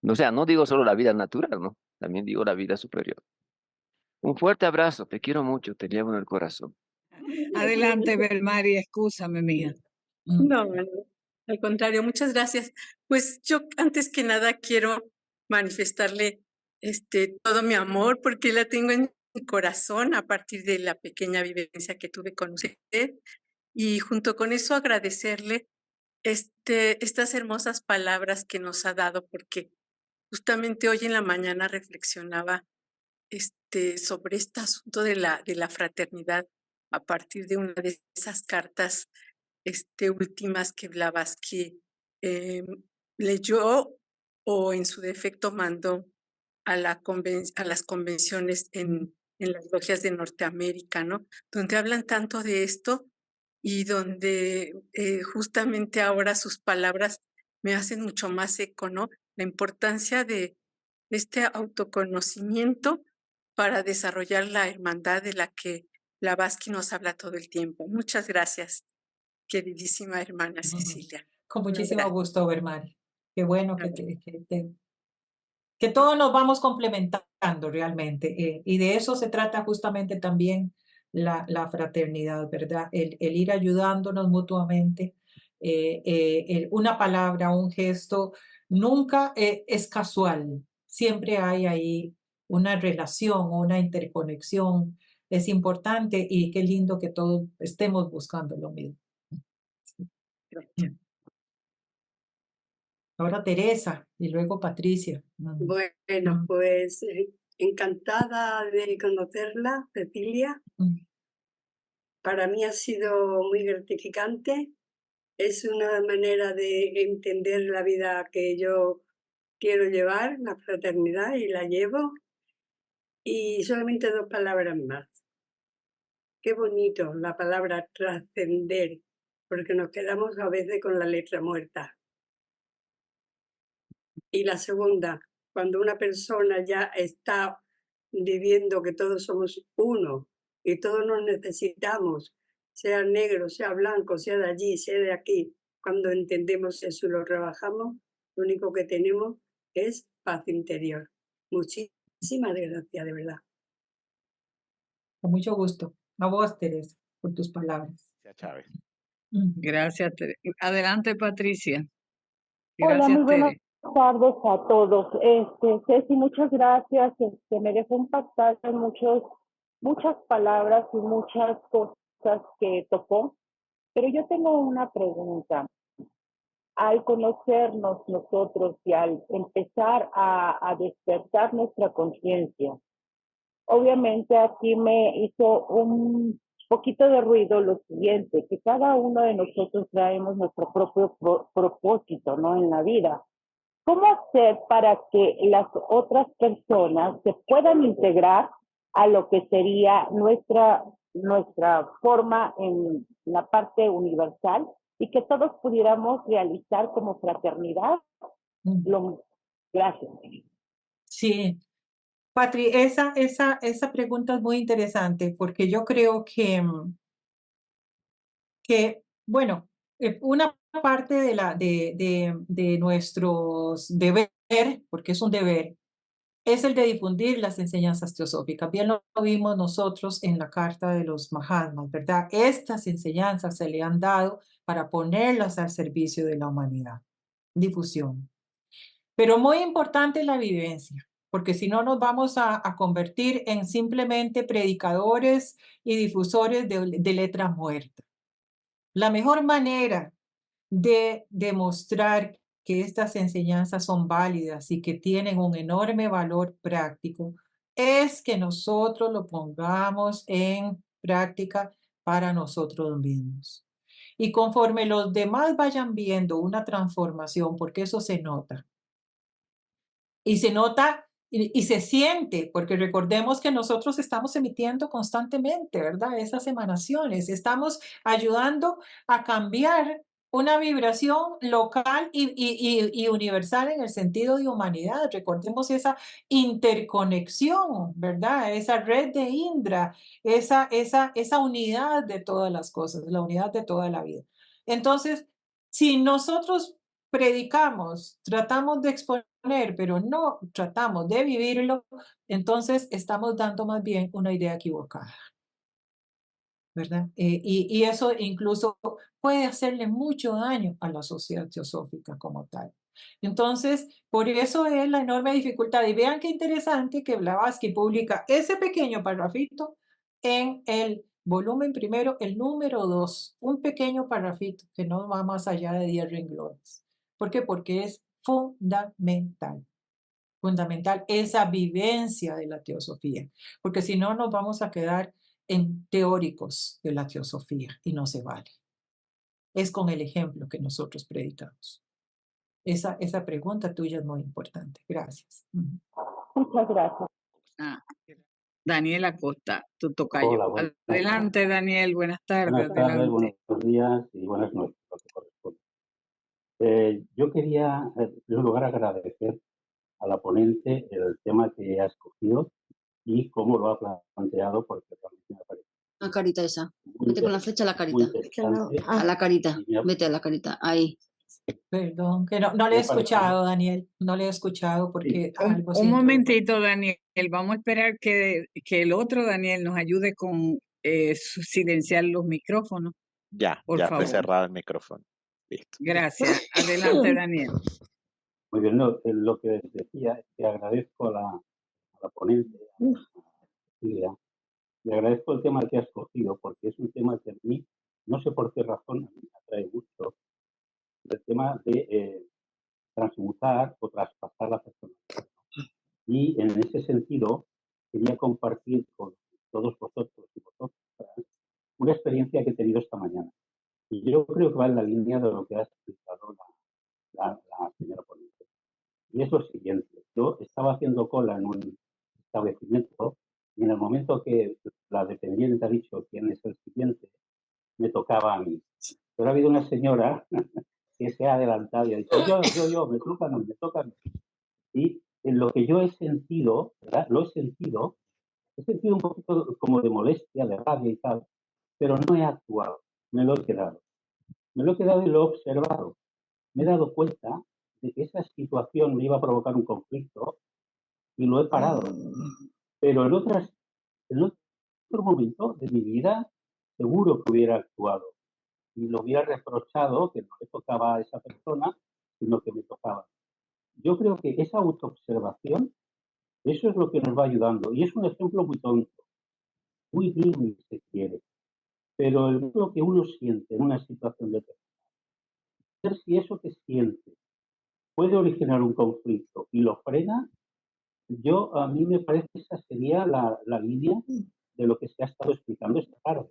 O sea, no digo solo la vida natural, ¿no? También digo la vida superior. Un fuerte abrazo, te quiero mucho, te llevo en el corazón. Adelante, Belmari, excúsame, mía. No, no, al contrario, muchas gracias. Pues yo antes que nada quiero manifestarle todo mi amor porque la tengo en mi corazón a partir de la pequeña vivencia que tuve con usted y junto con eso agradecerle estas hermosas palabras que nos ha dado porque justamente hoy en la mañana reflexionaba sobre este asunto de la fraternidad a partir de una de esas cartas últimas que Blavatsky leyó o en su defecto mandó a las convenciones en las logias de Norteamérica, ¿no? Donde hablan tanto de esto y donde justamente ahora sus palabras me hacen mucho más eco, ¿no? La importancia de este autoconocimiento para desarrollar la hermandad de la que Blavatsky nos habla todo el tiempo. Muchas gracias, queridísima hermana Cecilia. Con Un muchísimo abrazo. gusto, Bermari. Qué bueno Gracias. que todos nos vamos complementando realmente. Y de eso se trata justamente también la fraternidad, ¿verdad? El ir ayudándonos mutuamente. Una palabra, un gesto, nunca es casual. Siempre hay ahí una relación, una interconexión. Es importante y qué lindo que todos estemos buscando lo mismo. Gracias. Ahora Teresa y luego Patricia. Bueno, pues encantada de conocerla, Cecilia. Para mí ha sido muy gratificante. Es una manera de entender la vida que yo quiero llevar, la fraternidad, y la llevo. Y solamente 2 palabras más. Qué bonito la palabra trascender, porque nos quedamos a veces con la letra muerta. Y la segunda, cuando una persona ya está viviendo que todos somos uno y todos nos necesitamos, sea negro, sea blanco, sea de allí, sea de aquí, cuando entendemos eso y lo trabajamos, lo único que tenemos es paz interior. Muchísimas gracias, de verdad. Con mucho gusto. A vos, Teresa, por tus palabras. Chávez. Gracias, adelante, Patricia. Hola, Gracias, muy buenas Tere. tardes a todos. Ceci, muchas gracias. Me dejó impactar en muchas palabras y muchas cosas que tocó. Pero yo tengo una pregunta. Al conocernos nosotros y al empezar a despertar nuestra conciencia, obviamente aquí me hizo un poquito de ruido lo siguiente, que cada uno de nosotros traemos nuestro propio propósito, ¿no? En la vida. ¿Cómo hacer para que las otras personas se puedan integrar a lo que sería nuestra forma en la parte universal y que todos pudiéramos realizar como fraternidad? Gracias. Sí, Patri, esa pregunta es muy interesante porque yo creo que bueno, una parte de nuestros deber, porque es un deber, es el de difundir las enseñanzas teosóficas. Bien lo vimos nosotros en la Carta de los Mahatmas, ¿verdad? Estas enseñanzas se le han dado para ponerlas al servicio de la humanidad. Difusión. Pero muy importante la vivencia, porque si no nos vamos a convertir en simplemente predicadores y difusores de letras muertas. La mejor manera de demostrar que estas enseñanzas son válidas y que tienen un enorme valor práctico es que nosotros lo pongamos en práctica para nosotros mismos. Y conforme los demás vayan viendo una transformación, porque eso se nota, y se nota y se siente, porque recordemos que nosotros estamos emitiendo constantemente, ¿verdad? Esas emanaciones, estamos ayudando a cambiar una vibración local y universal en el sentido de humanidad. Recordemos esa interconexión, ¿verdad? Esa red de Indra, esa unidad de todas las cosas, la unidad de toda la vida. Entonces, si nosotros predicamos, tratamos de exponer, pero no tratamos de vivirlo, entonces estamos dando más bien una idea equivocada, ¿verdad? Y eso incluso puede hacerle mucho daño a la sociedad teosófica como tal. Entonces, por eso es la enorme dificultad. Y vean qué interesante que Blavatsky publica ese pequeño parrafito en el volumen primero, el número 2, un pequeño parrafito que no va más allá de 10 renglones. ¿Por qué? Porque es fundamental esa vivencia de la teosofía, porque si no nos vamos a quedar en teóricos de la teosofía y no se vale. Es con el ejemplo que nosotros predicamos. Esa pregunta tuya es muy importante. Gracias. Muchas gracias. Ah, Daniel Acosta, tu tocayo. Hola, buenas Adelante, Daniel, buenas tardes. Buenas tardes, Adelante. buenos días y buenas noches, lo que corresponde. Yo quería, en primer lugar, agradecer a la ponente el tema que ha escogido y cómo lo ha planteado, porque realmente me parece La carita esa. muy Vete con la flecha a la muy carita. interesante. A la carita. Y me ha- Vete a la carita. Ahí. Perdón, que no le he Me ha parecido- escuchado, Daniel. No le he escuchado porque algo Un siento. momentito, Daniel. Vamos a esperar que el otro Daniel nos ayude con silenciar los micrófonos. Ya Por fue favor. cerrado el micrófono. Listo. Gracias. Adelante, Daniel. Muy bien, no, lo que les decía es que agradezco a la ponente, a Cecilia, le agradezco el tema que ha escogido, porque es un tema que a mí, no sé por qué razón, a mí me atrae mucho, el tema de transmutar o traspasar la personalidad. Y en ese sentido, quería compartir con todos vosotros y vosotras una experiencia que he tenido esta mañana. Y yo creo que va en la línea de lo que ha explicado la señora ponente. Y es lo siguiente, yo estaba haciendo cola en un establecimiento y en el momento que la dependiente ha dicho quién es el siguiente, me tocaba a mí. Pero ha habido una señora que se ha adelantado y ha dicho, yo, me toca a mí. Y en lo que yo he sentido, ¿verdad? He sentido un poquito como de molestia, de rabia y tal, pero no he actuado, me lo he quedado. Me lo he quedado y lo he observado. Me he dado cuenta de que esa situación me iba a provocar un conflicto y lo he parado. Pero en otro momento de mi vida seguro que hubiera actuado y lo hubiera reprochado que no le tocaba a esa persona, sino que me tocaba. Yo creo que esa autoobservación, eso es lo que nos va ayudando. Y es un ejemplo muy tonto, muy digno si se quiere. Pero lo que uno siente en una situación determinada, ver si eso que siente puede originar un conflicto y lo frena, a mí me parece que esa sería la línea de lo que se ha estado explicando esta tarde.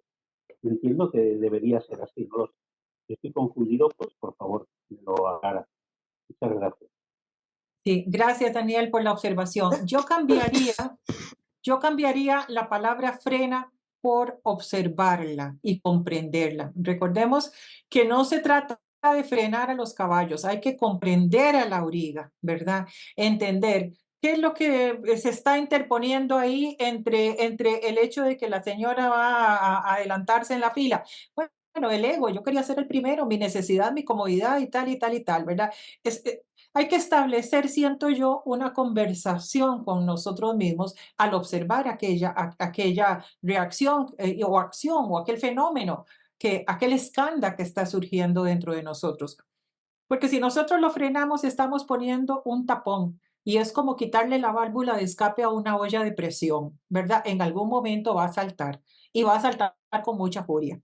Entiendo que debería ser así, no lo sé. Si estoy confundido, pues por favor, me lo aclara. Muchas gracias. Sí, gracias Daniel por la observación. Yo cambiaría la palabra frena por observarla y comprenderla. Recordemos que no se trata de frenar a los caballos, hay que comprender a la auriga, ¿verdad? Entender qué es lo que se está interponiendo ahí entre el hecho de que la señora va a adelantarse en la fila. Bueno, el ego, yo quería ser el primero, mi necesidad, mi comodidad y tal y tal y tal, ¿verdad? Hay que establecer, siento yo, una conversación con nosotros mismos al observar aquella reacción o acción o aquel fenómeno, aquel escándalo que está surgiendo dentro de nosotros. Porque si nosotros lo frenamos, estamos poniendo un tapón y es como quitarle la válvula de escape a una olla de presión, ¿verdad? En algún momento va a saltar y va a saltar con mucha furia.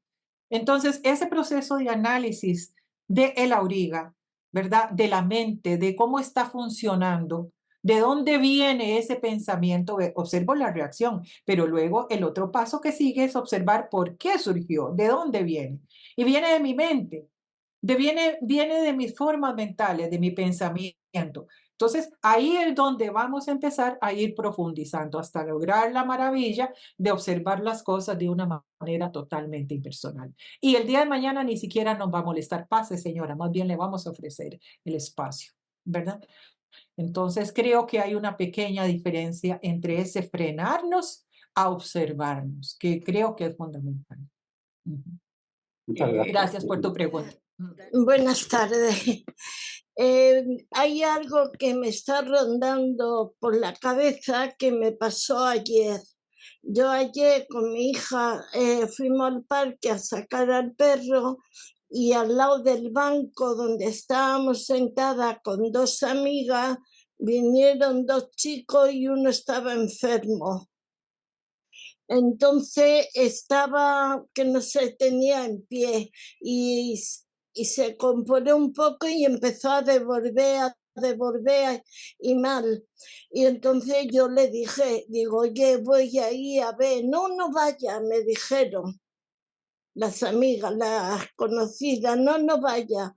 Entonces, ese proceso de análisis de el auriga, ¿verdad? De la mente, de cómo está funcionando, de dónde viene ese pensamiento, observo la reacción, pero luego el otro paso que sigue es observar por qué surgió, de dónde viene. Y viene de mi mente, viene de mis formas mentales, de mi pensamiento. Entonces, ahí es donde vamos a empezar a ir profundizando hasta lograr la maravilla de observar las cosas de una manera totalmente impersonal. Y el día de mañana ni siquiera nos va a molestar, pase señora, más bien le vamos a ofrecer el espacio, ¿verdad? Entonces, creo que hay una pequeña diferencia entre ese frenarnos a observarnos, que creo que es fundamental. Muchas gracias. Gracias por tu pregunta. Buenas tardes. Hay algo que me está rondando por la cabeza que me pasó ayer. Yo ayer con mi hija fuimos al parque a sacar al perro y al lado del banco donde estábamos sentadas con dos amigas vinieron dos chicos y uno estaba enfermo. Entonces estaba que no se tenía en pie y se compone un poco y empezó a devolver y mal. Y entonces yo le dije, digo, oye, voy ahí a ver. No, no vaya, me dijeron las amigas, las conocidas, no, no vaya.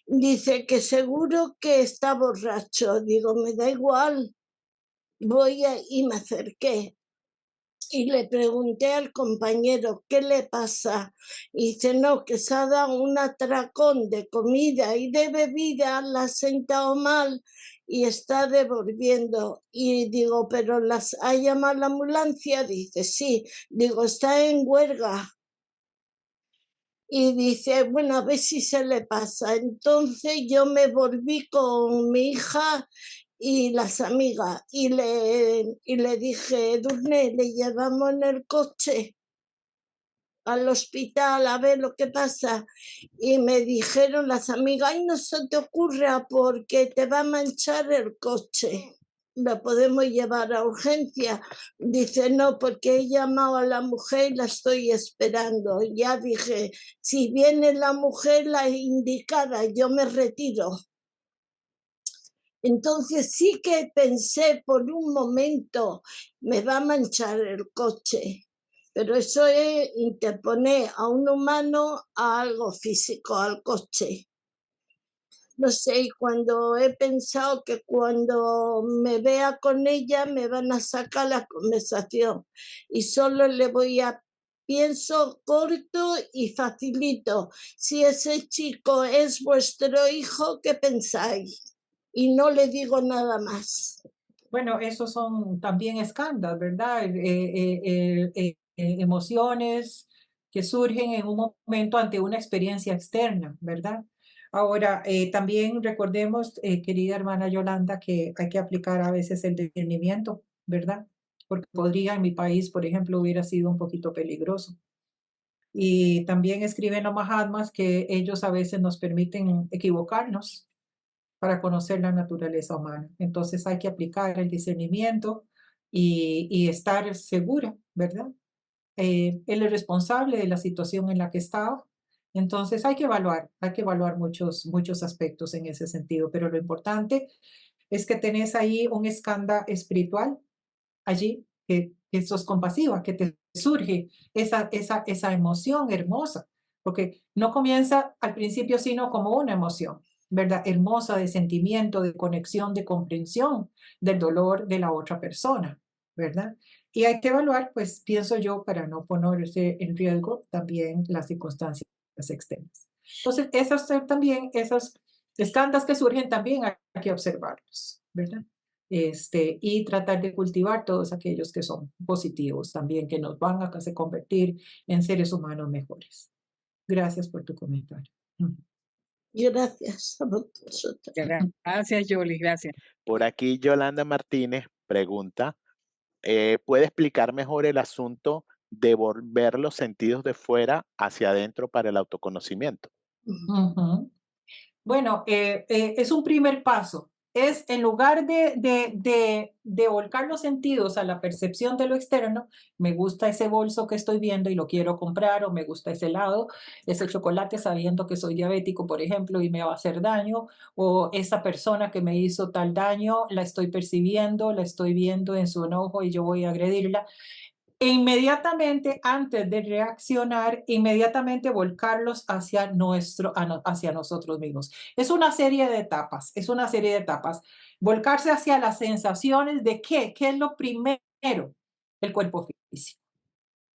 Dice que seguro que está borracho. Digo, me da igual, voy y me acerqué. Y le pregunté al compañero, ¿qué le pasa? Y dice, no, que se ha dado un atracón de comida y de bebida, la ha sentado mal y está devolviendo. Y digo, ¿pero ha llamado la ambulancia? Dice, sí. Digo, está en huelga. Y dice, bueno, a ver si se le pasa. Entonces yo me volví con mi hija y las amigas y le dije, Edurne, le llevamos en el coche al hospital a ver lo que pasa. Y me dijeron las amigas, ay, no se te ocurra porque te va a manchar el coche. Lo podemos llevar a urgencia. Dice, no, porque he llamado a la mujer y la estoy esperando. Ya dije, si viene la mujer, la indicada, yo me retiro. Entonces sí que pensé por un momento, me va a manchar el coche. Pero eso es interponer a un humano a algo físico, al coche. No sé, cuando he pensado que cuando me vea con ella me van a sacar la conversación y solo le voy a pienso corto y facilito. Si ese chico es vuestro hijo, ¿qué pensáis? Y no le digo nada más. Bueno, esos son también escándalos, ¿verdad? Emociones que surgen en un momento ante una experiencia externa, ¿verdad? Ahora, también recordemos, querida hermana Yolanda, que hay que aplicar a veces el discernimiento, ¿verdad? Porque podría en mi país, por ejemplo, hubiera sido un poquito peligroso. Y también escriben los Mahatmas que ellos a veces nos permiten equivocarnos para conocer la naturaleza humana. Entonces hay que aplicar el discernimiento y estar segura, ¿verdad? Él es responsable de la situación en la que estaba. Entonces hay que evaluar muchos aspectos en ese sentido, pero lo importante es que tenés ahí un escándalo espiritual allí, que sos compasiva, que te surge esa emoción hermosa, porque no comienza al principio sino como una emoción, ¿verdad? Hermosa de sentimiento, de conexión, de comprensión del dolor de la otra persona, ¿verdad? Y hay que evaluar, pues pienso yo, para no ponerse en riesgo también las circunstancias externas. Entonces, esos escándalos que surgen también hay que observarlos, ¿verdad? Y tratar de cultivar todos aquellos que son positivos también, que nos van a convertir en seres humanos mejores. Gracias por tu comentario. Gracias a vosotros. Gracias, Yoli, gracias. Por aquí Yolanda Martínez pregunta, ¿puede explicar mejor el asunto de volver los sentidos de fuera hacia adentro para el autoconocimiento? Bueno, es un primer paso. Es en lugar de volcar los sentidos a la percepción de lo externo, me gusta ese bolso que estoy viendo y lo quiero comprar, o me gusta ese helado, ese chocolate sabiendo que soy diabético, por ejemplo, y me va a hacer daño, o esa persona que me hizo tal daño, la estoy percibiendo, la estoy viendo en su enojo y yo voy a agredirla. E inmediatamente, antes de reaccionar, inmediatamente volcarlos hacia nosotros mismos. Es una serie de etapas, Volcarse hacia las sensaciones de ¿qué es lo primero? El cuerpo físico.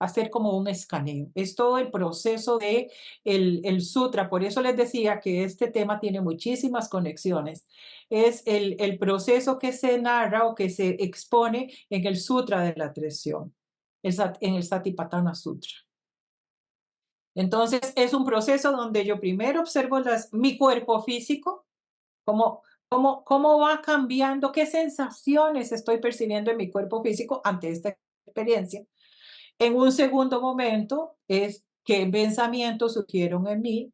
Hacer como un escaneo. Es todo el proceso de el sutra. Por eso les decía que este tema tiene muchísimas conexiones. Es el proceso que se narra o que se expone en el Sutra de la Atracción, en el Satipatthana Sutra. Entonces, es un proceso donde yo primero observo mi cuerpo físico, ¿Cómo va cambiando? ¿Qué sensaciones estoy percibiendo en mi cuerpo físico ante esta experiencia? En un segundo momento es qué pensamientos surgieron en mí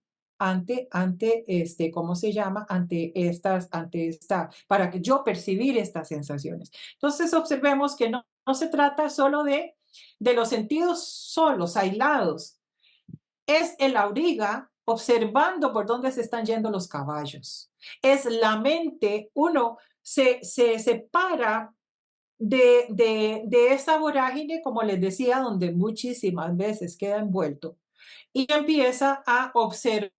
¿cómo se llama? Para que yo percibir estas sensaciones. Entonces observemos que no se trata solo de los sentidos solos, aislados. Es el auriga observando por dónde se están yendo los caballos. Es la mente, uno se separa de esa vorágine, como les decía, donde muchísimas veces queda envuelto y empieza a observar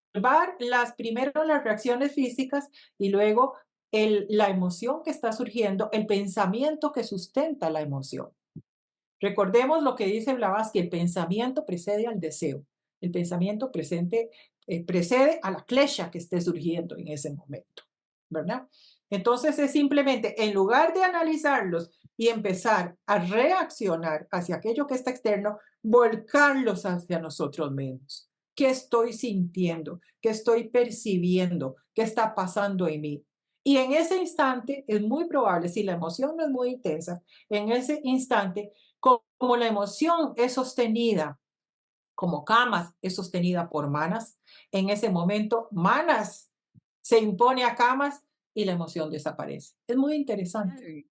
primero las reacciones físicas y luego la emoción que está surgiendo, el pensamiento que sustenta la emoción. Recordemos lo que dice Blavatsky, el pensamiento precede al deseo. El pensamiento precede a la klesha que esté surgiendo en ese momento, ¿verdad? Entonces es simplemente, en lugar de analizarlos y empezar a reaccionar hacia aquello que está externo, volcarlos hacia nosotros mismos. ¿Qué estoy sintiendo? ¿Qué estoy percibiendo? ¿Qué está pasando en mí? Y en ese instante es muy probable, si la emoción no es muy intensa, en ese instante, como la emoción es sostenida, como Kamas es sostenida por Manas, en ese momento Manas se impone a Kamas y la emoción desaparece. Es muy interesante.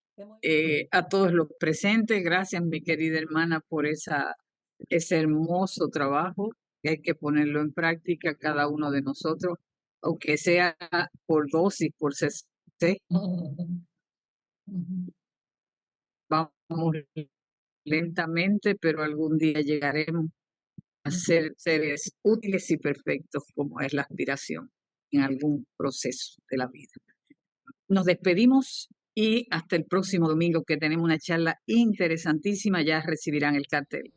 A todos los presentes, gracias mi querida hermana por ese hermoso trabajo que hay que ponerlo en práctica cada uno de nosotros, aunque sea por dosis, por CC. Vamos lentamente, pero algún día llegaremos a ser seres útiles y perfectos como es la aspiración en algún proceso de la vida. Nos despedimos y hasta el próximo domingo, que tenemos una charla interesantísima. Ya recibirán el cartel.